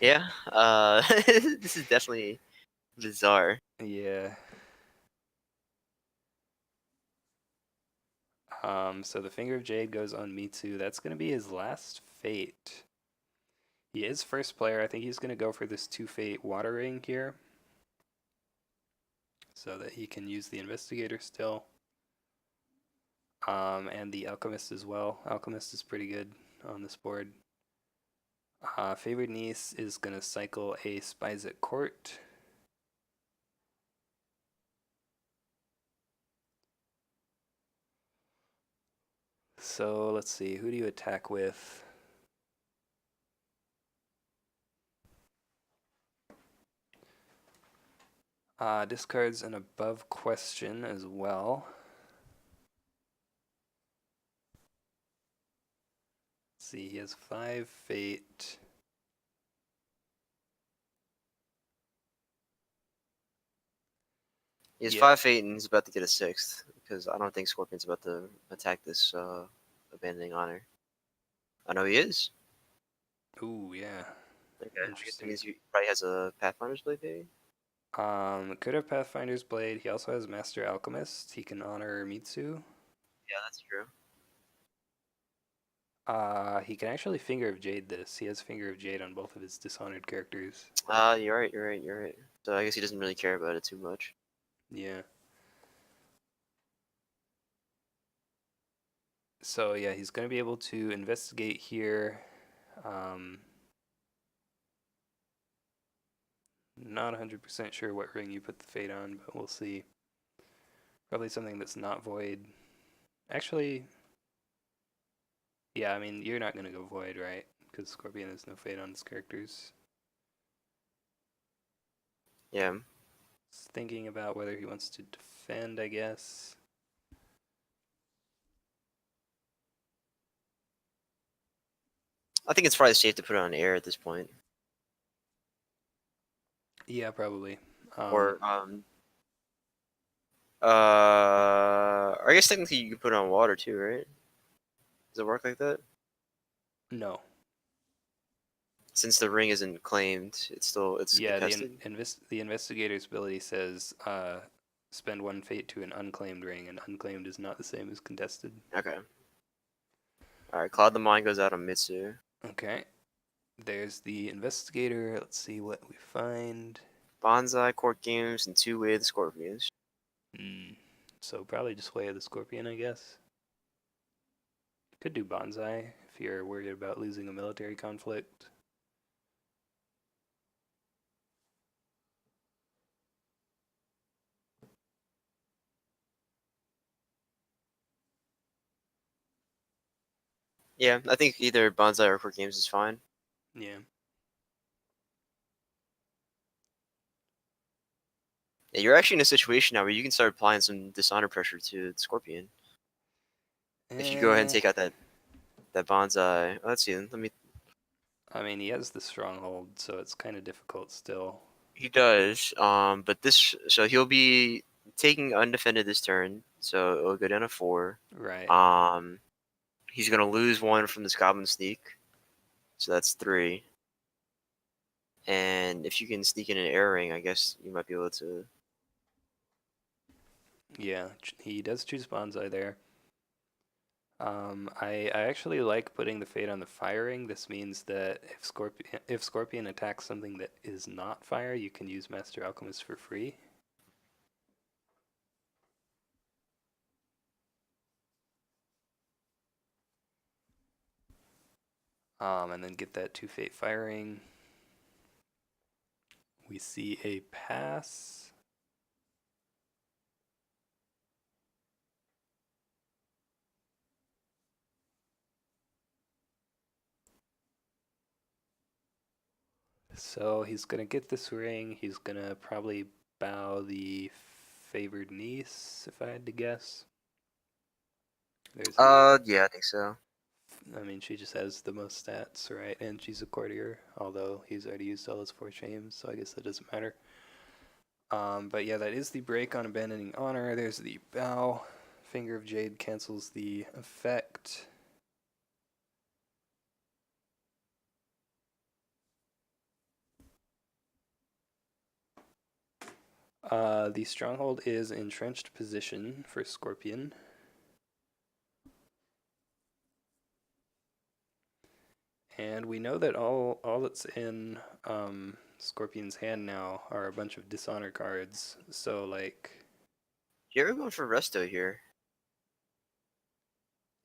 Yeah, this is definitely bizarre.
Yeah. So the Finger of Jade goes on Mitsu. That's gonna be his last fate. He is first player. I think he's gonna go for this 2 fate water ring here, so that he can use the investigator still. And the alchemist as well. Alchemist is pretty good on this board. Favored niece is gonna cycle a spies at court. So let's see, who do you attack with? Discards an above question as well. Let's see, he has 5 fate.
He has
Yeah.
5 fate and he's about to get a 6th because I don't think Scorpion's about to attack this abandoning honor. I know he is.
Ooh, yeah.
Okay, I guess that
Interesting.
means he probably has a Pathfinder's Blade, maybe?
Could have Pathfinder's Blade. He also has Master Alchemist. He can honor Mitsu.
Yeah, that's true.
He can actually Finger of Jade this. He has Finger of Jade on both of his Dishonored characters.
You're right. So I guess he doesn't really care about it too much.
Yeah. So yeah, he's gonna be able to investigate here. Um, Not 100% sure what ring you put the fate on, but we'll see. Probably something that's not void. Actually, yeah, I mean, you're not gonna go void, right? Because Scorpion has no fate on his characters.
Yeah.
Just thinking about whether he wants to defend, I guess.
I think it's probably safe to put it on air at this point.
Yeah, probably.
Or I guess technically you could put it on water too, right? Does it work like that?
No.
Since the ring isn't claimed, it's
Yeah,
contested.
the investigator's ability says spend 1 fate to an unclaimed ring, and unclaimed is not the same as contested.
Okay. All right. Cloud the Mind goes out on Mitsu.
Okay. There's the investigator. Let's see what we find.
Bonsai, Court Games, and 2-Way the Scorpions.
So probably just Way of the Scorpion, I guess. Could do Bonsai if you're worried about losing a military conflict.
Yeah, I think either Bonsai or Court Games is fine.
Yeah.
Yeah, you're actually in a situation now where you can start applying some dishonor pressure to the Scorpion. If you go ahead and
Eh,
take out that Bonsai. Oh, let's see. Let me.
I mean, he has the stronghold, so it's kind of difficult still.
He does. But this, so he'll be taking undefended this turn, so it'll go down to 4.
Right.
He's gonna lose 1 from this Goblin Sneak, so that's 3. and if you can sneak in an air ring, I guess you might be able to.
Yeah, he does choose bonsai there. I actually like putting the fate on the firing. This means that if Scorpion attacks something that is not fire, you can use Master Alchemist for free. And then get that 2 fate firing. We see a pass. So he's gonna get this ring. He's gonna probably bow the favored niece, if I had to guess. There's the.
Yeah, I think so.
I mean, she just has the most stats, right? And she's a courtier, although he's already used all his 4 shames, so I guess that doesn't matter. But yeah, that is the break on abandoning honor. There's the bow. Finger of Jade cancels the effect. The stronghold is entrenched position for Scorpion. And we know that all that's in Scorpion's hand now are a bunch of dishonor cards. So like
You're going for resto here.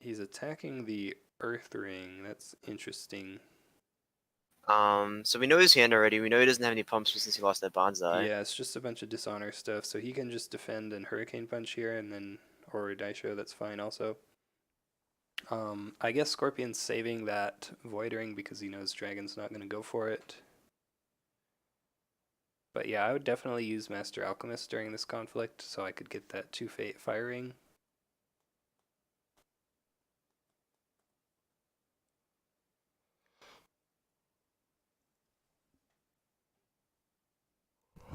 he's attacking the Earth Ring. That's interesting.
So we know his hand already. We know he doesn't have any pumps since he lost that bonsai.
Yeah, it's just a bunch of dishonor stuff. So he can just defend and Hurricane Punch here, and then or Daisho. That's fine also. I guess Scorpion's saving that Void Ring because he knows Dragon's not going to go for it. But yeah, I would definitely use Master Alchemist during this conflict so I could get that 2 fate firing.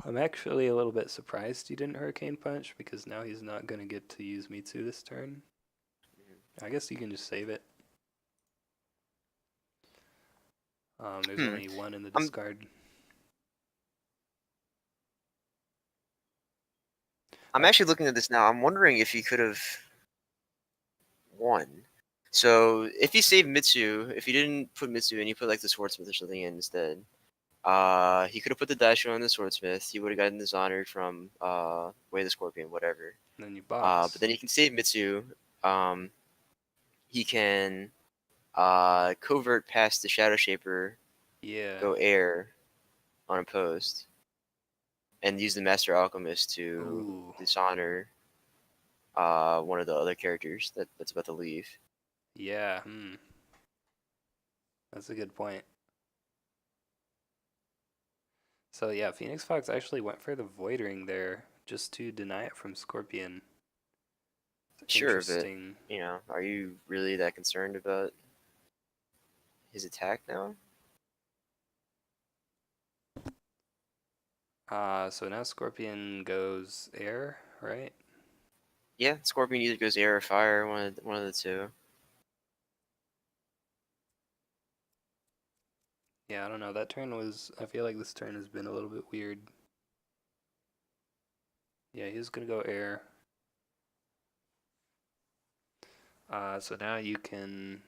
I'm actually a little bit surprised he didn't Hurricane Punch because now he's not going to get to use Mitsu this turn. I guess you can just save it. There's only 1 in the
I'm
discard.
I'm actually looking at this now. I'm wondering if he could have won. So if he saved Mitsu, if he didn't put Mitsu and he put like the swordsmith or something in instead, he could have put the Daisho on the swordsmith. He would have gotten Dishonored from Way of the Scorpion, whatever.
And then you
But
box.
then he can save Mitsu. He can covert past the Shadow Shaper,
Yeah.
go air unopposed, and use the Master Alchemist to
Ooh.
dishonor one of the other characters that's about to leave.
Yeah. That's a good point. So yeah, Phoenix Fox actually went for the Void Ring there just to deny it from Scorpion.
Sure, but
Interesting.
are you really that concerned about his attack now?
So now Scorpion goes air, right?
Yeah, Scorpion either goes air or fire, one of the two.
Yeah, I don't know. That turn was. I feel like this turn has been a little bit weird. Yeah, he's gonna go air. So now you can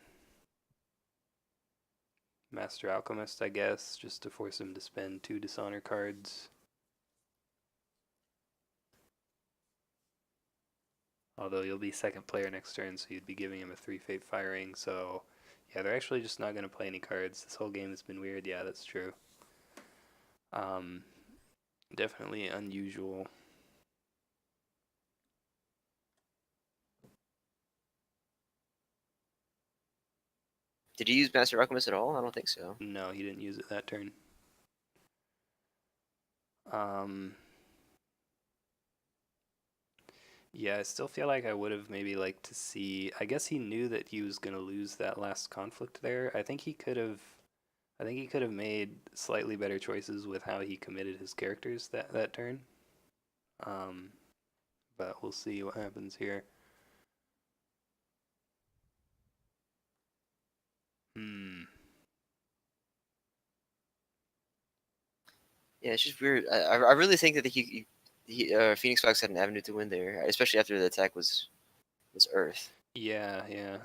Master Alchemist, I guess, just to force him to spend 2 dishonor cards. Although you'll be second player next turn, so you'd be giving him a 3 fate firing. So yeah, they're actually just not gonna play any cards. This whole game has been weird. Yeah, that's true. Definitely unusual.
Did he use Master Alchemist at all? I don't think so.
No, he didn't use it that turn. Yeah, I still feel like I would have maybe liked to see. I guess he knew that he was gonna lose that last conflict there. I think he could have. I think he could have made slightly better choices with how he committed his characters that turn. Um, but we'll see what happens here. Hmm.
Yeah, it's just weird. I really think that Phoenix Fox had an avenue to win there, especially after the attack was Earth.
Yeah, yeah,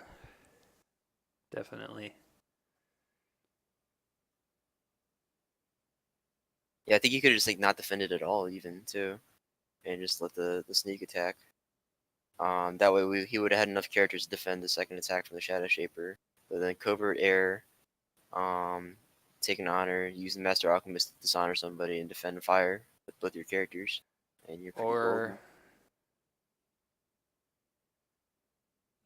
definitely.
Yeah, I think he could have just like not defended at all, even too, and just let the sneak attack. That way he would have had enough characters to defend the second attack from the Shadow Shaper. But then covert air, um, take an honor, use the Master Alchemist to dishonor somebody and defend fire with both your characters, and you're pretty
Or
golden.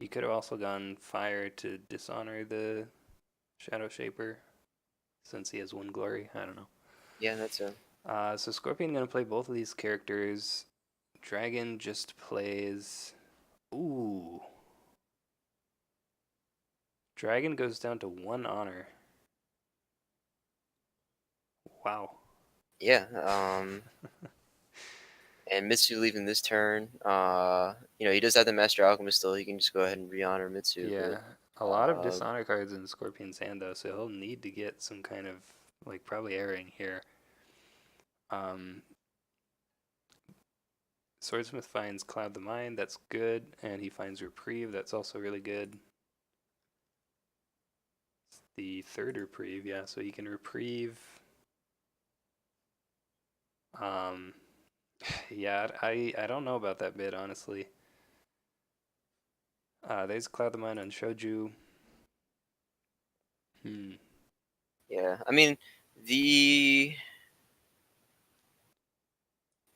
you could have also gone fire to dishonor the Shadow Shaper, since he has one glory. I don't know.
Yeah, that's a
So Scorpion gonna play both of these characters. Dragon just plays. Ooh. Dragon goes down to 1 honor. Wow.
yeah. And Mitsu leaving this turn. He does have the Master Alchemist still. He can just go ahead and re-honor Mitsu,
Yeah.
but
A lot of dishonor cards in Scorpion's hand though, so he'll need to get some kind of like probably airing here. Um, Swordsmith finds Cloud the Mind, that's good, and he finds Reprieve, that's also really good. It's the third Reprieve, yeah, so he can reprieve. Um, yeah, I don't know about that bit, honestly. There's Cloud the Mind on Shoju. Hmm.
yeah. I mean, the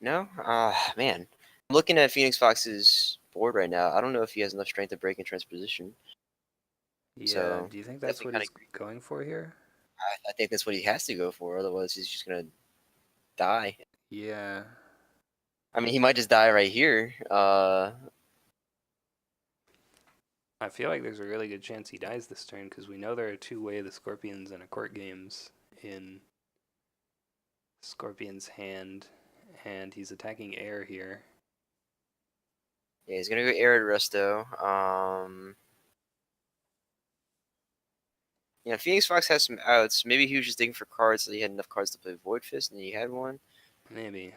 no, man. I'm looking at Phoenix Fox's board right now. I don't know if he has enough strength to break in transposition.
Yeah,
So
do you think that's
definitely
what
kind
he's
of greedy.
going for here?
I think that's what he has to go for. Otherwise, he's just gonna die.
Yeah.
I mean, he might just die right here.
I feel like there's a really good chance he dies this turn because we know there are two-way the Scorpions in a court games in Scorpion's hand, and he's attacking air here.
Yeah, he's gonna go air at Resto. Phoenix Fox has some outs. Maybe he was just digging for cards so he had enough cards to play Void Fist, and he had one.
Maybe.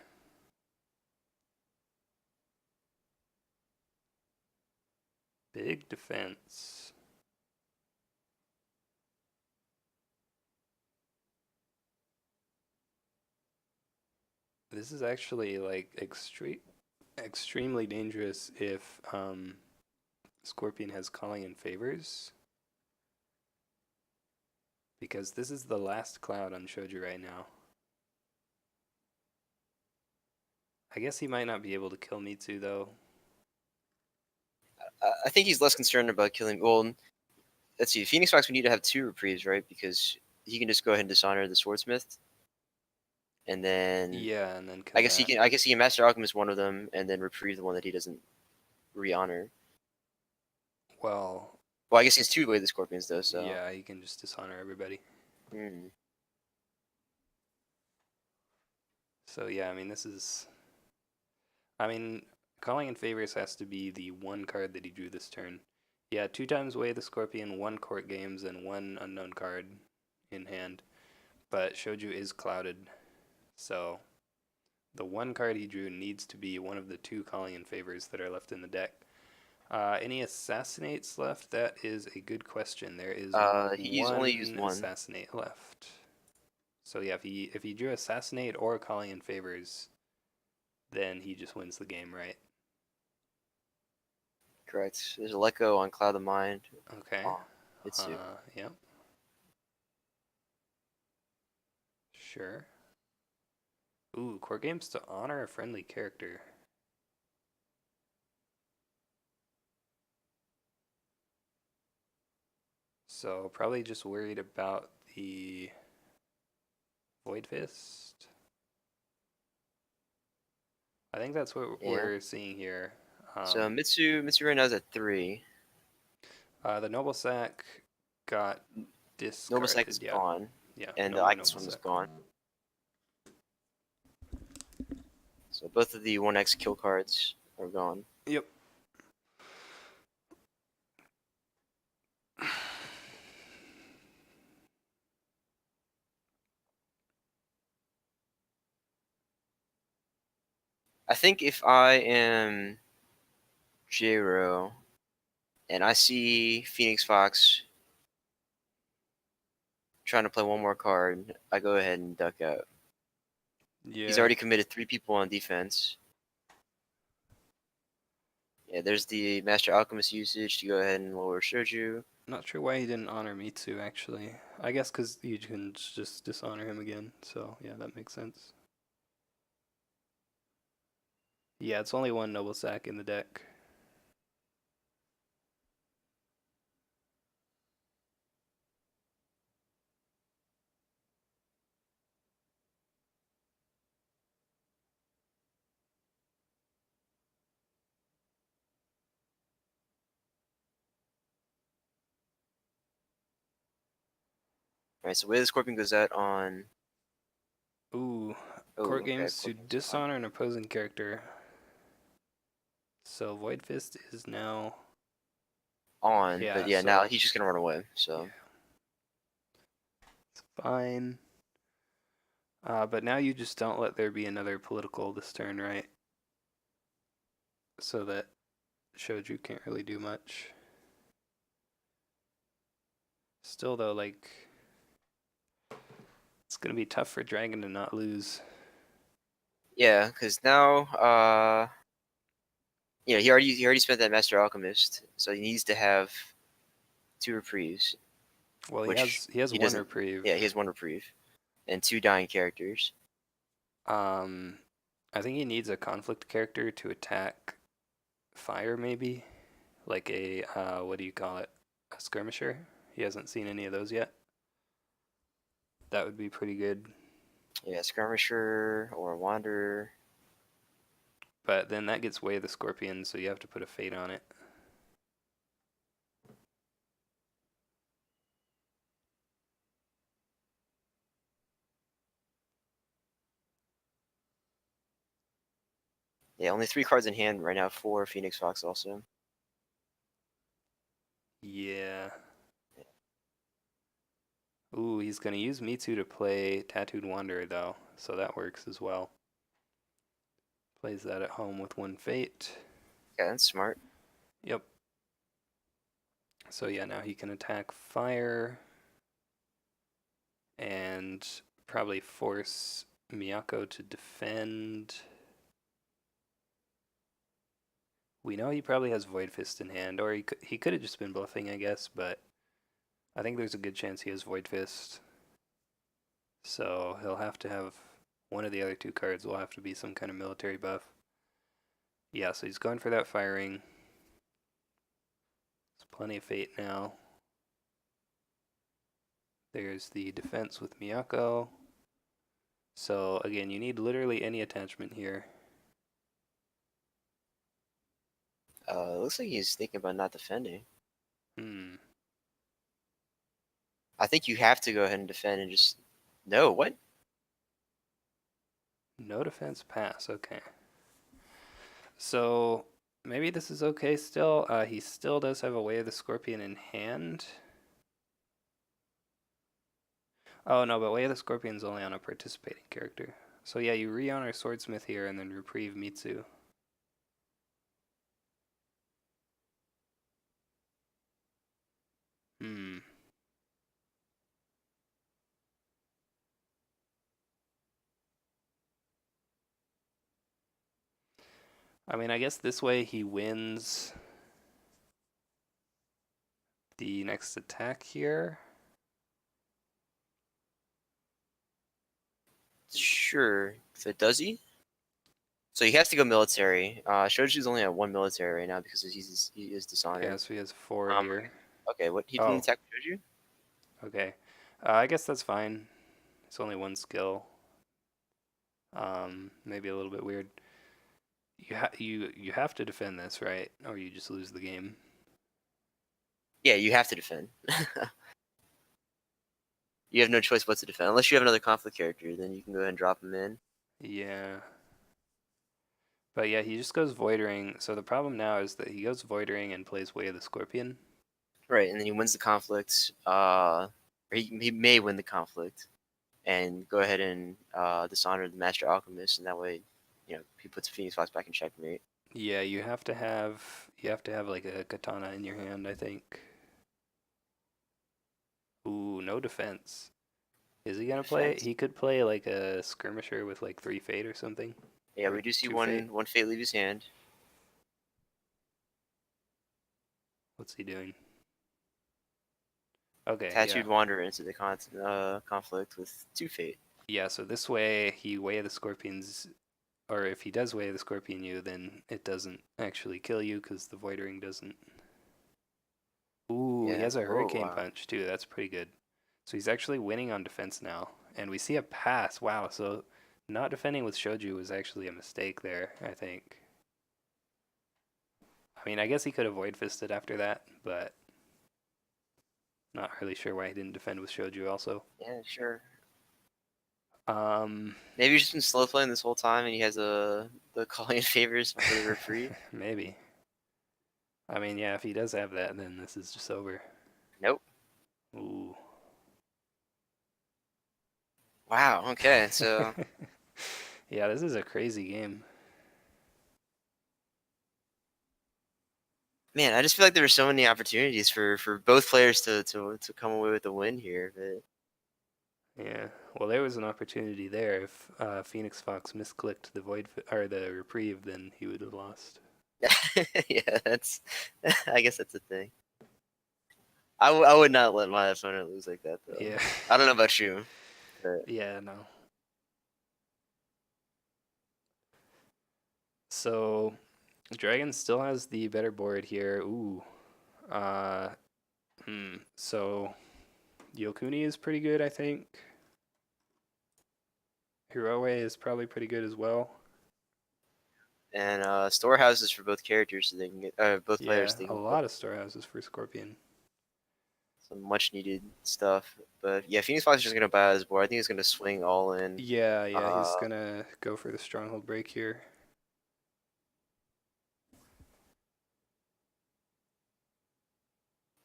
Big defense. This is actually like extremely dangerous if Scorpion has calling in favors. Because this is the last cloud on Shoju right now. I guess he might not be able to kill Mitsu though.
I think he's less concerned about killing. Well, let's see. Phoenix Fox would need to have 2 reprieves, right? Because he can just go ahead and dishonor the Swordsmith, and then
Yeah, and then
I
come
guess he
back.
can. I guess he can Master Alchemist one of them, and then reprieve the one that he doesn't re-honor.
Well,
Well, I guess he's 2-way the Scorpions though. So.
yeah, he can just dishonor everybody.
Hmm.
So yeah, I mean this is I mean calling in favors has to be the one card that he drew this turn. Yeah, 2 times Way the Scorpion, 1 court games, and 1 unknown card in hand. But Shoju is clouded, so the 1 card he drew needs to be one of the 2 calling in favors that are left in the deck. Any assassinates left? That is a good question. There is
He's only used
one
one.
assassinate left. So yeah, if he drew assassinate or calling in favors, then he just wins the game, right?
Correct. There's a let go on Cloud of Mind.
Okay.
Mitsu.
Yep. Sure. Ooh, court games to honor a friendly character. So probably just worried about the Void Fist. I think that's what
Yeah.
we're seeing here.
So Mitsu right now is at 3.
The Noble Sack got
Noble Sack is
discarded. Yeah,
gone,
yeah,
and
no
the
more
Icon
Noble
Swim is
Sack.
gone. So both of the 1x kill cards are gone.
Yep.
I think if I am Jairoe and I see Phoenix Fox trying to play one more card, I go ahead and duck out. He's
Yeah.
already committed 3 people on defense. Yeah, there's the Master Alchemist usage to go ahead and lower Shoju.
Not sure why he didn't honor Mitsu, actually. I guess because you can just dishonor him again, so yeah, that makes sense. Yeah, it's only one Noble Sack in the deck.
Alright, so the way the Scorpion goes out on...
Ooh,
Oh,
court
okay,
games to
Scorpion's on.
dishonor an opposing character. So Void Fist is now...
On, but
Yeah,
yeah, now
so...
he's just gonna run away,
Yeah,
so...
it's fine. But now you just don't let there be another political this turn, right? So that Shoju can't really do much. Still, though, like... It's gonna be tough for Dragon to not lose.
Yeah, because now, you know, he already spent that Master Alchemist, so he needs to have 2 reprieves,
Well,
which
he has
he
one
doesn't...
reprieve.
Yeah, he has 1 reprieve. And 2 dying characters.
Um, I think he needs a conflict character to attack fire, maybe like a what do you call it? A skirmisher. He hasn't seen any of those yet. That would be pretty good.
Yeah, Skirmisher or Wanderer.
But then that gets way of the Scorpion, so you have to put a fate on it.
Yeah, only 3 cards in hand right now for Phoenix Fox also.
Yeah. Ooh, he's gonna use Mitsu to play Tattooed Wanderer though, so that works as well. Plays that at home with 1 fate.
Yeah, that's smart.
Yep. So yeah, now he can attack fire and probably force Miyako to defend. We know he probably has Void Fist in hand, or he could have just been bluffing, I guess, but I think there's a good chance he has Void Fist. So he'll have to have one of the other 2 cards will have to be some kind of military buff. Yeah, so he's going for that firing. There's plenty of fate now. There's the defense with Miyako. So again, you need literally any attachment here.
Looks like he's thinking about not defending.
Hmm.
I think you have to go ahead and defend and just... No, what?
No defense pass, okay. So maybe this is okay still. He still does have a Way of the Scorpion in hand. Oh no, but Way of the Scorpion's only on a participating character. So yeah, you re-honor Swordsmith here and then reprieve Mitsu. Hmm. I mean, I guess this way he wins the next attack here.
Sure. So does he? So he has to go military. Shoju's only at 1 military right now because he is dishonored.
Yeah, so he has 4
Um,
here.
okay, what? He didn't
Oh,
attack Shoju?
okay. I guess that's fine. It's only 1 skill. Maybe a little bit weird. You have to defend this, right? Or you just lose the game.
Yeah, you have to defend. You have no choice but to defend. Unless you have another conflict character, then you can go ahead and drop him in.
Yeah. But yeah, he just goes Voidering. So the problem now is that he goes Voidering and plays Way of the Scorpion.
Right, and then he wins the conflict. Or he may win the conflict and go ahead and dishonor the Master Alchemist, and that way he puts Phoenix Fox back in checkmate.
Yeah, you have to have like a katana in your hand, I think. Ooh, no defense. Is he gonna play?
Defense.
He could play like a skirmisher with like 3 fate or something.
Yeah,
Or
we do see
2 fate.
one fate leave his hand.
What's he doing? Okay, yeah.
Tattooed Wanderer into the conflict with 2 fate.
Yeah, so this way he Way of the Scorpions, or if he does Way of the Scorpion you, then it doesn't actually kill you because the Void Ring doesn't. Ooh, he
Yeah.
has a
Oh
Hurricane
wow.
Punch too. That's pretty good. So he's actually winning on defense now. And we see a pass. Wow, so not defending with Shoju was actually a mistake there, I think. I mean, I guess he could have Void Fisted after that, but not really sure why he didn't defend with Shoju also.
Yeah, sure.
Um,
Maybe he's just been slow playing this whole time, and he has the calling in favors for the referee.
maybe. I mean, yeah, if he does have that, then this is just over.
Nope.
Ooh.
Wow. Okay. So
Yeah, this is a crazy game.
man, I just feel like there were so many opportunities for both players to come away with the win here. But
Yeah. Well, there was an opportunity there. If Phoenix Fox misclicked the or the reprieve, then he would have lost.
yeah, that's. I guess that's the thing. I would not let my opponent lose like that though.
Yeah.
I don't know about you, but
Yeah. No. So, Dragon still has the better board here. Ooh. Uh. So, Yokuni is pretty good, I think. Hiroe is probably pretty good as well.
and storehouses for both characters so they can get both players
Yeah,
they
a
can get
lot of storehouses for Scorpion.
some much needed stuff. But yeah, Phoenix Fox is just gonna buy out his board. I think he's gonna swing all in.
Yeah, he's gonna go for the stronghold break here.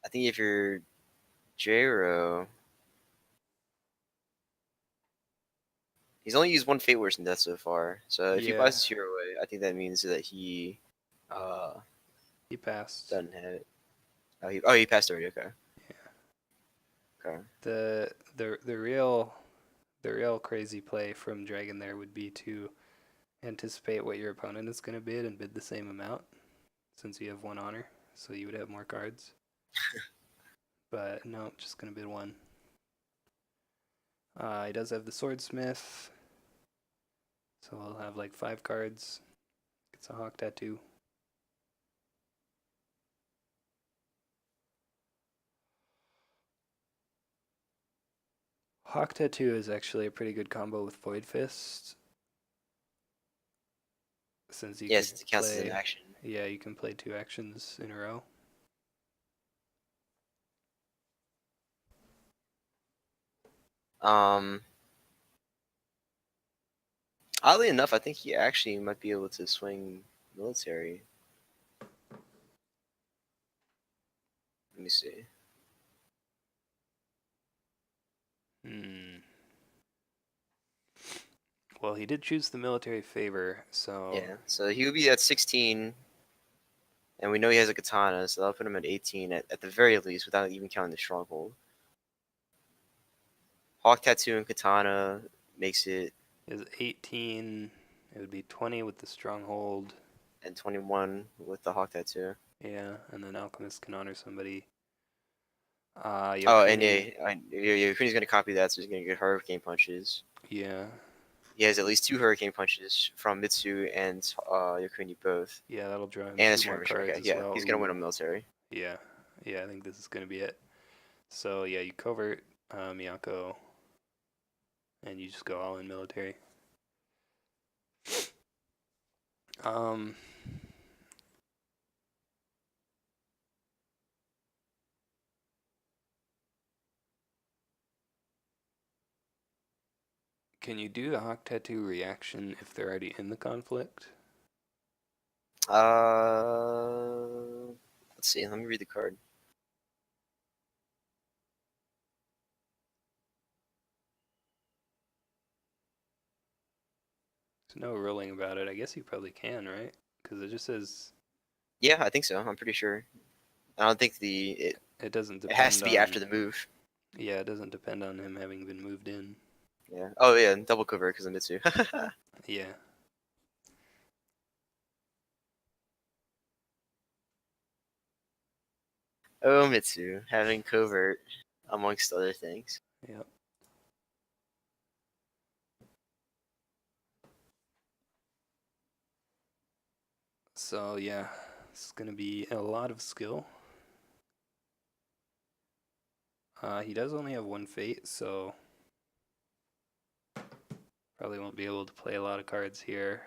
I think if you're Jairoe, he's only used one Fate Worse in Death so far. So if he
Yeah,
buys his hero away, I think that means that he uh
he passed.
doesn't have it. Oh, he passed already. Okay.
Yeah.
Okay.
The real crazy play from Dragon there would be to anticipate what your opponent is gonna bid and bid the same amount, since you have 1 honor, so you would have more cards. But no, just gonna bid 1. He does have the swordsmith, so he'll have like 5 cards. Gets a hawk tattoo. Hawk tattoo is actually a pretty good combo with Void Fist, since you could
Yes, it counts as an
play.
action.
Yeah, you can play 2 actions in a row.
Um, oddly enough, I think he actually might be able to swing military. Let me see.
Hmm. Well, he did choose the military favor, so
Yeah, so he would be at 16, and we know he has a katana, so that'll put him at 18 at the very least, without even counting the stronghold. Hawk tattoo and katana makes it
is 18. It would be 20 with the stronghold.
and 21 with the hawk tattoo.
Yeah, and then alchemist can honor somebody.
Oh, and
Yokuni.
yeah, Kuni's gonna copy that, so he's gonna get hurricane punches.
Yeah,
He has at least 2 hurricane punches from Mitsu and Yokuni both,
yeah, that'll draw him
and a
2 more
skirmisher.
cards
Okay,
as
yeah,
well.
he's gonna win
Ooh,
a military.
yeah, I think this is gonna be it. So yeah, you covert Miyako, and you just go all in military. Um, can you do the hawk tattoo reaction if they're already in the conflict?
Let's see. Let me read the card.
There's no ruling about it. I guess you probably can, right? Because it just says
Yeah, I think so. I'm pretty sure. I don't think
it doesn't
it has
depend
to be after
on.
the move.
Yeah, it doesn't depend on him having been moved in.
Yeah. Oh yeah, double covert because of Mitsu.
Yeah.
Oh, Mitsu having covert amongst other things.
Yep. So yeah, it's gonna be a lot of skill. He does only have one fate, so probably won't be able to play a lot of cards here.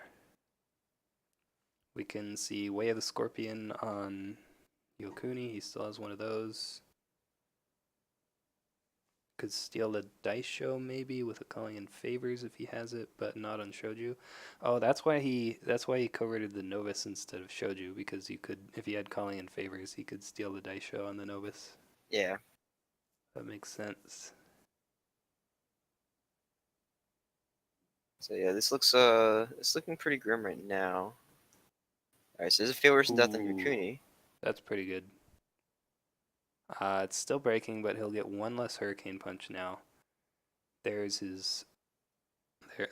We can see Way of the Scorpion on Yokuni. He still has one of those. Could steal the dice show maybe with a calling in favors if he has it, but not on shoju. Oh, that's why he coverted the novice instead of shoju, because you could, if he had calling in favors, he could steal the dice show on the novice.
Yeah.
That makes sense.
So yeah, this looks it's looking pretty grim right now. All right, so there's a fail worse than death on
Ooh,
Yukuni.
that's pretty good. It's still breaking, but he'll get one less hurricane punch now. There's his.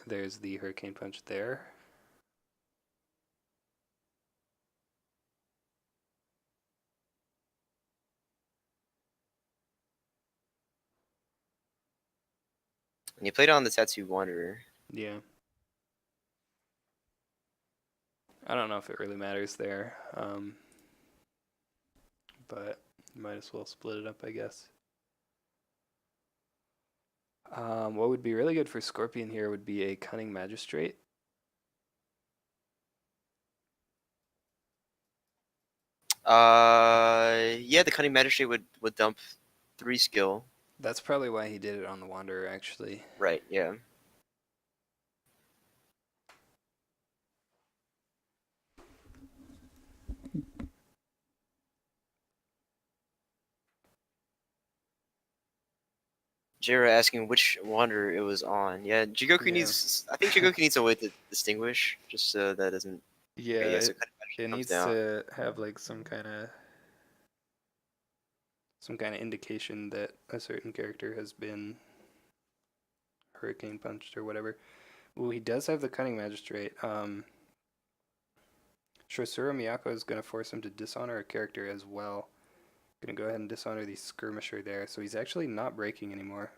There's the hurricane punch there.
And you played on the Tattoo Wanderer.
Yeah. I don't know if it really matters there, but you might as well split it up, I guess. What would be really good for Scorpion here would be a Cunning Magistrate.
Yeah, the Cunning Magistrate would dump 3 skill.
That's probably why he did it on the Wanderer, actually.
Right. Yeah. Jairoe asking which Wanderer it was on. Yeah, Jigoku
Yeah.
needs. I think Jigoku needs a way to distinguish, just so that doesn't. Okay,
Yeah,
yeah. So
it,
Cunning Magistrate
it
comes
needs
down.
to have like some kind of indication that a certain character has been hurricane punched or whatever. Well, he does have the Cunning Magistrate. Shosuro Miyako is going to force him to dishonor a character as well. Going to go ahead and dishonor the Skirmisher there. So he's actually not breaking anymore.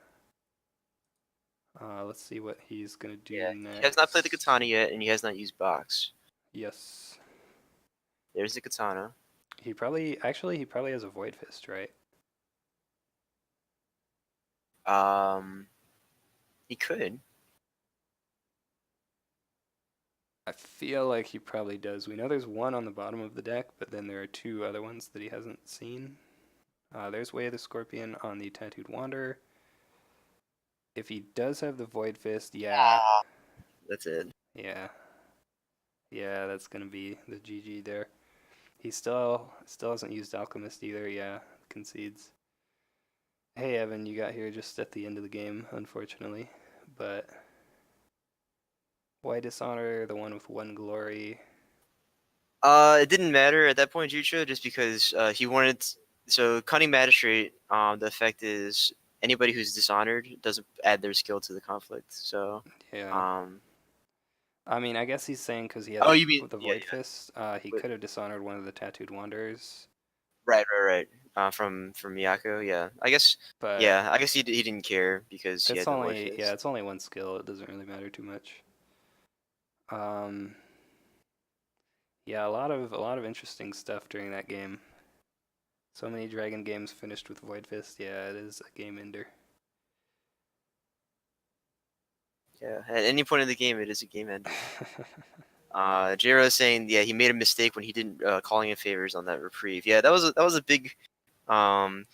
Let's see what he's going to do
Yeah, he has not played the
next.
katana yet, and he has not used box.
Yes.
There's the katana.
He probably has a Void Fist, right?
Um, he could.
I feel like he probably does. We know there's one on the bottom of the deck, but then there are two other ones that he hasn't seen. There's Way of the Scorpion on the Tattooed Wanderer. If he does have the Void Fist, yeah.
That's it.
Yeah. Yeah, that's gonna be the GG there. He still hasn't used Alchemist either, yeah, concedes. Hey Evan, you got here just at the end of the game, unfortunately. But why dishonor the one with one glory?
It didn't matter at that point, Jucho, just because he wanted. So Cunning Magistrate, the effect is anybody who's dishonored doesn't add their skill to the conflict. So,
Yeah.
um,
I mean, I guess he's saying because he had
oh, you mean
the
yeah,
Void
yeah,
Fist, he
but,
could have dishonored one of the Tattooed Wanderers.
right. From Miyako, yeah.
But
Yeah, I guess he didn't care because he
it's
had the void
only yeah,
fist.
it's only one skill. It doesn't really matter too much. Um, yeah, a lot of interesting stuff during that game. So many dragon games finished with Void Fist. Yeah, it is a game ender.
Yeah, at any point in the game, it is a game ender. Jairoe saying, yeah, he made a mistake when he didn't calling in favors on that reprieve. Yeah, that was a big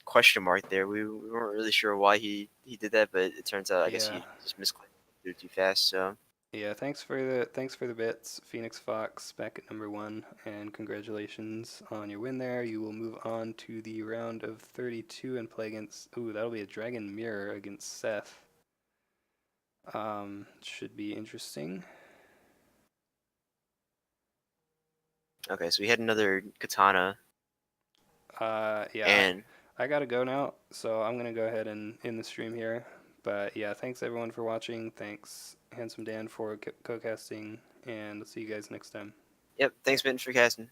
question mark there. We weren't really sure why he did that, but it turns out I guess
Yeah.
he just misclicked it too fast. So
Yeah, thanks for the bits, Phoenix Fox, back at number 1, and congratulations on your win there. You will move on to the round of 32 and play against. Ooh, that'll be a Dragon Mirror against Seth. Should be interesting.
Okay, so we had another katana,
Yeah,
and
I gotta go now, so I'm gonna go ahead and end the stream here. But yeah, thanks everyone for watching. Thanks Handsome Dan for co-casting, and I'll see you guys next time.
yep. Thanks, Ben, for casting.